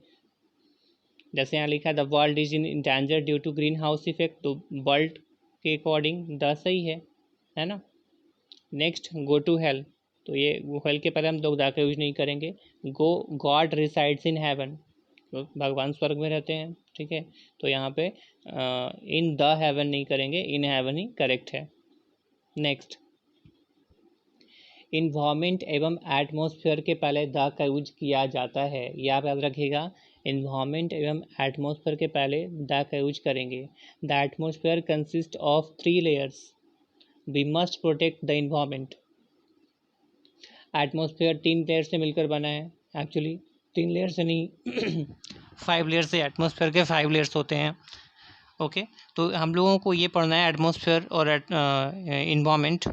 जैसे यहाँ लिखा है the world is in danger due to green house effect, तो वर्ल्ड के अकॉर्डिंग द सही है ना। नेक्स्ट, गो टू हेल, तो ये हेल के पहले हम लोग द का यूज नहीं करेंगे। गॉड रिसाइड्स इन हेवन, तो भगवान स्वर्ग में रहते हैं, ठीक है, तो यहाँ पे इन द हेवन नहीं करेंगे, इन हेवन ही करेक्ट है। नेक्स्ट, इन्वायरमेंट एवं एटमॉस्फेयर के पहले द का यूज किया जाता है, ये आप याद रखिएगा। इन्वायरमेंट एवं एटमॉस्फेयर के पहले द का यूज करेंगे। The atmosphere consist of 3 layers, we must protect the environment. Atmosphere 3 layer से मिलकर बना है, एक्चुअली 3 लेयर से नहीं 5 लेयर से, एटमॉस्फेयर के 5 लेयर्स होते हैं। ओके तो हम लोगों को ये पढ़ना है एटमॉस्फेयर और इन्वायरमेंट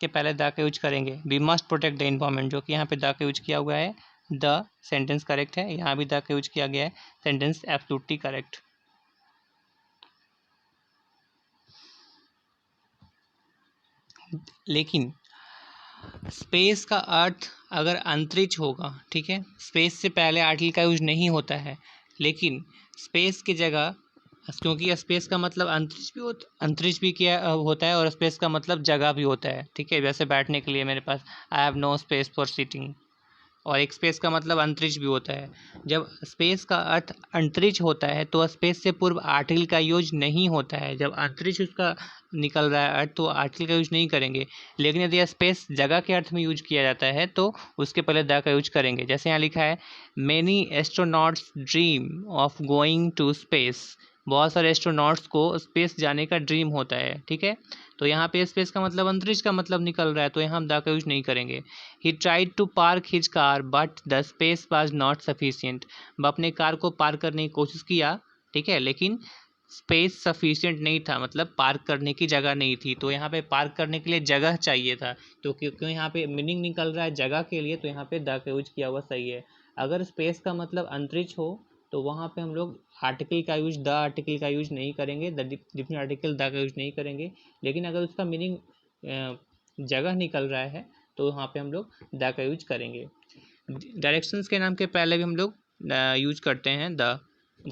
के पहले द का यूज करेंगे। We must protect the environment, जो कि यहाँ पे द का यूज किया हुआ है, द सेंटेंस करेक्ट है, यहाँ भी द का यूज किया गया है, सेंटेंस एब्सोल्युटली करेक्ट। लेकिन स्पेस का अर्थ अगर अंतरिक्ष होगा, ठीक है, स्पेस से पहले आर्टिकल का यूज नहीं होता है, लेकिन स्पेस की जगह, क्योंकि स्पेस का मतलब अंतरिक्ष भी क्या होता है, और स्पेस का मतलब जगह भी होता है, ठीक है। जैसे बैठने के लिए मेरे पास I have no space for seating, और एक स्पेस का मतलब अंतरिक्ष भी होता है। जब स्पेस का अर्थ अंतरिक्ष होता है तो स्पेस से पूर्व आर्टिकल का यूज नहीं होता है। जब अंतरिक्ष उसका निकल रहा है अर्थ, तो आर्टिकल का यूज नहीं करेंगे। लेकिन यदि स्पेस जगह के अर्थ में यूज किया जाता है तो उसके पहले द का यूज करेंगे। जैसे यहाँ लिखा है, many astronauts dream of going to space. बहुत सारे एस्ट्रोनॉट्स को स्पेस जाने का ड्रीम होता है, ठीक है। तो यहाँ पे स्पेस का मतलब अंतरिक्ष का मतलब निकल रहा है, तो यहाँ हम द का यूज नहीं करेंगे। He tried to park his car but the space was not sufficient. वह अपने कार को पार्क करने की कोशिश किया, ठीक है, लेकिन स्पेस सफिशिएंट नहीं था, मतलब पार्क करने की जगह नहीं थी। तो यहाँ पे पार्क करने के लिए जगह चाहिए था, तो क्योंकि यहाँ पे मीनिंग निकल रहा है जगह के लिए, तो यहाँ पे द का यूज किया हुआ सही है। अगर स्पेस का मतलब अंतरिक्ष हो तो वहाँ पे हम लोग आर्टिकल का यूज, द आर्टिकल का यूज नहीं करेंगे, द डिफरेंट आर्टिकल द का यूज नहीं करेंगे। लेकिन अगर उसका मीनिंग जगह निकल रहा है तो वहाँ पे हम लोग द का यूज करेंगे। डायरेक्शंस के नाम के पहले भी हम लोग यूज करते हैं the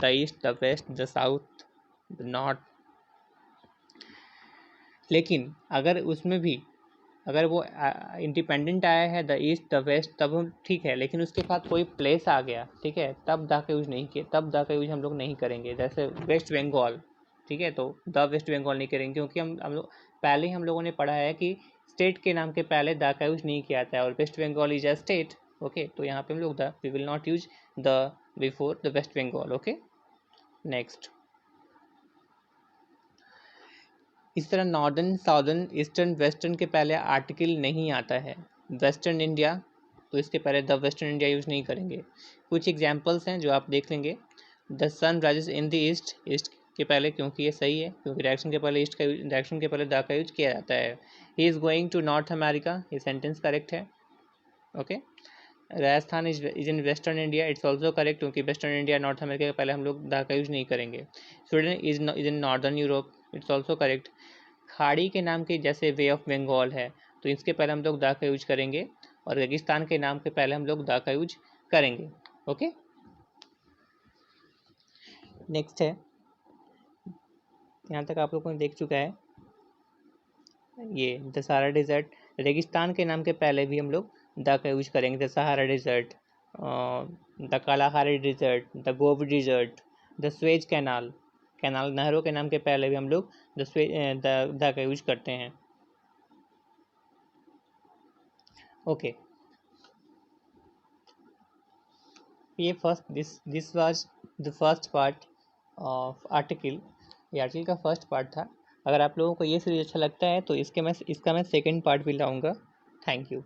east, the west, the south, the north. लेकिन अगर उसमें भी अगर वो इंडिपेंडेंट आया है द ईस्ट, द वेस्ट, तब हम ठीक है, लेकिन उसके बाद कोई प्लेस आ गया, ठीक है, तब द का यूज नहीं किया, तब द का यूज हम लोग नहीं करेंगे। जैसे वेस्ट बंगाल, ठीक है, तो द वेस्ट बंगाल नहीं करेंगे, क्योंकि हम लोग पहले ही हम लोगों ने पढ़ा है कि स्टेट के नाम के पहले द का यूज नहीं किया जाता है, और West Bengal is a state. Okay तो यहाँ पे हम लोग we will not use the before the West Bengal. Okay next, इस तरह नॉर्दर्न, साउदर्न, ईस्टर्न, वेस्टर्न के पहले आर्टिकल नहीं आता है। वेस्टर्न इंडिया, तो इसके पहले द वेस्टर्न इंडिया यूज नहीं करेंगे। कुछ एग्जाम्पल्स हैं जो आप देख लेंगे। The sun rises in the east, east के पहले, क्योंकि ये सही है, क्योंकि डायरेक्शन के पहले ईस्ट का, डायरेक्शन के पहले द का यूज किया जाता है। He is going to North America, ये सेंटेंस करेक्ट है। Okay Rajasthan is in western India, it's also correct, क्योंकि वेस्टर्न इंडिया नॉर्थ अमेरिका के पहले हम लोग द का यूज नहीं करेंगे। Sweden is in northern Europe, it's also correct. खाड़ी के नाम के जैसे वे ऑफ बंगाल है, तो इसके पहले हम लोग द का यूज करेंगे, और रेगिस्तान के नाम के पहले हम लोग द का यूज करेंगे। ओके नेक्स्ट है, यहाँ तक आप लोगों ने देख चुका है ये द सहारा डिजर्ट। रेगिस्तान के नाम के पहले भी हम लोग द का यूज करेंगे। The Sahara desert, the Kalahari desert, the Gobi desert, the Suez canal. Canal, नहरों के नाम के पहले भी हम लोग द का यूज करते हैं। ओके ये first this was the first part of article. ये आर्टिकल का फर्स्ट पार्ट था। अगर आप लोगों को ये सीरीज अच्छा लगता है तो इसका मैं सेकंड पार्ट भी लाऊंगा। Thank you.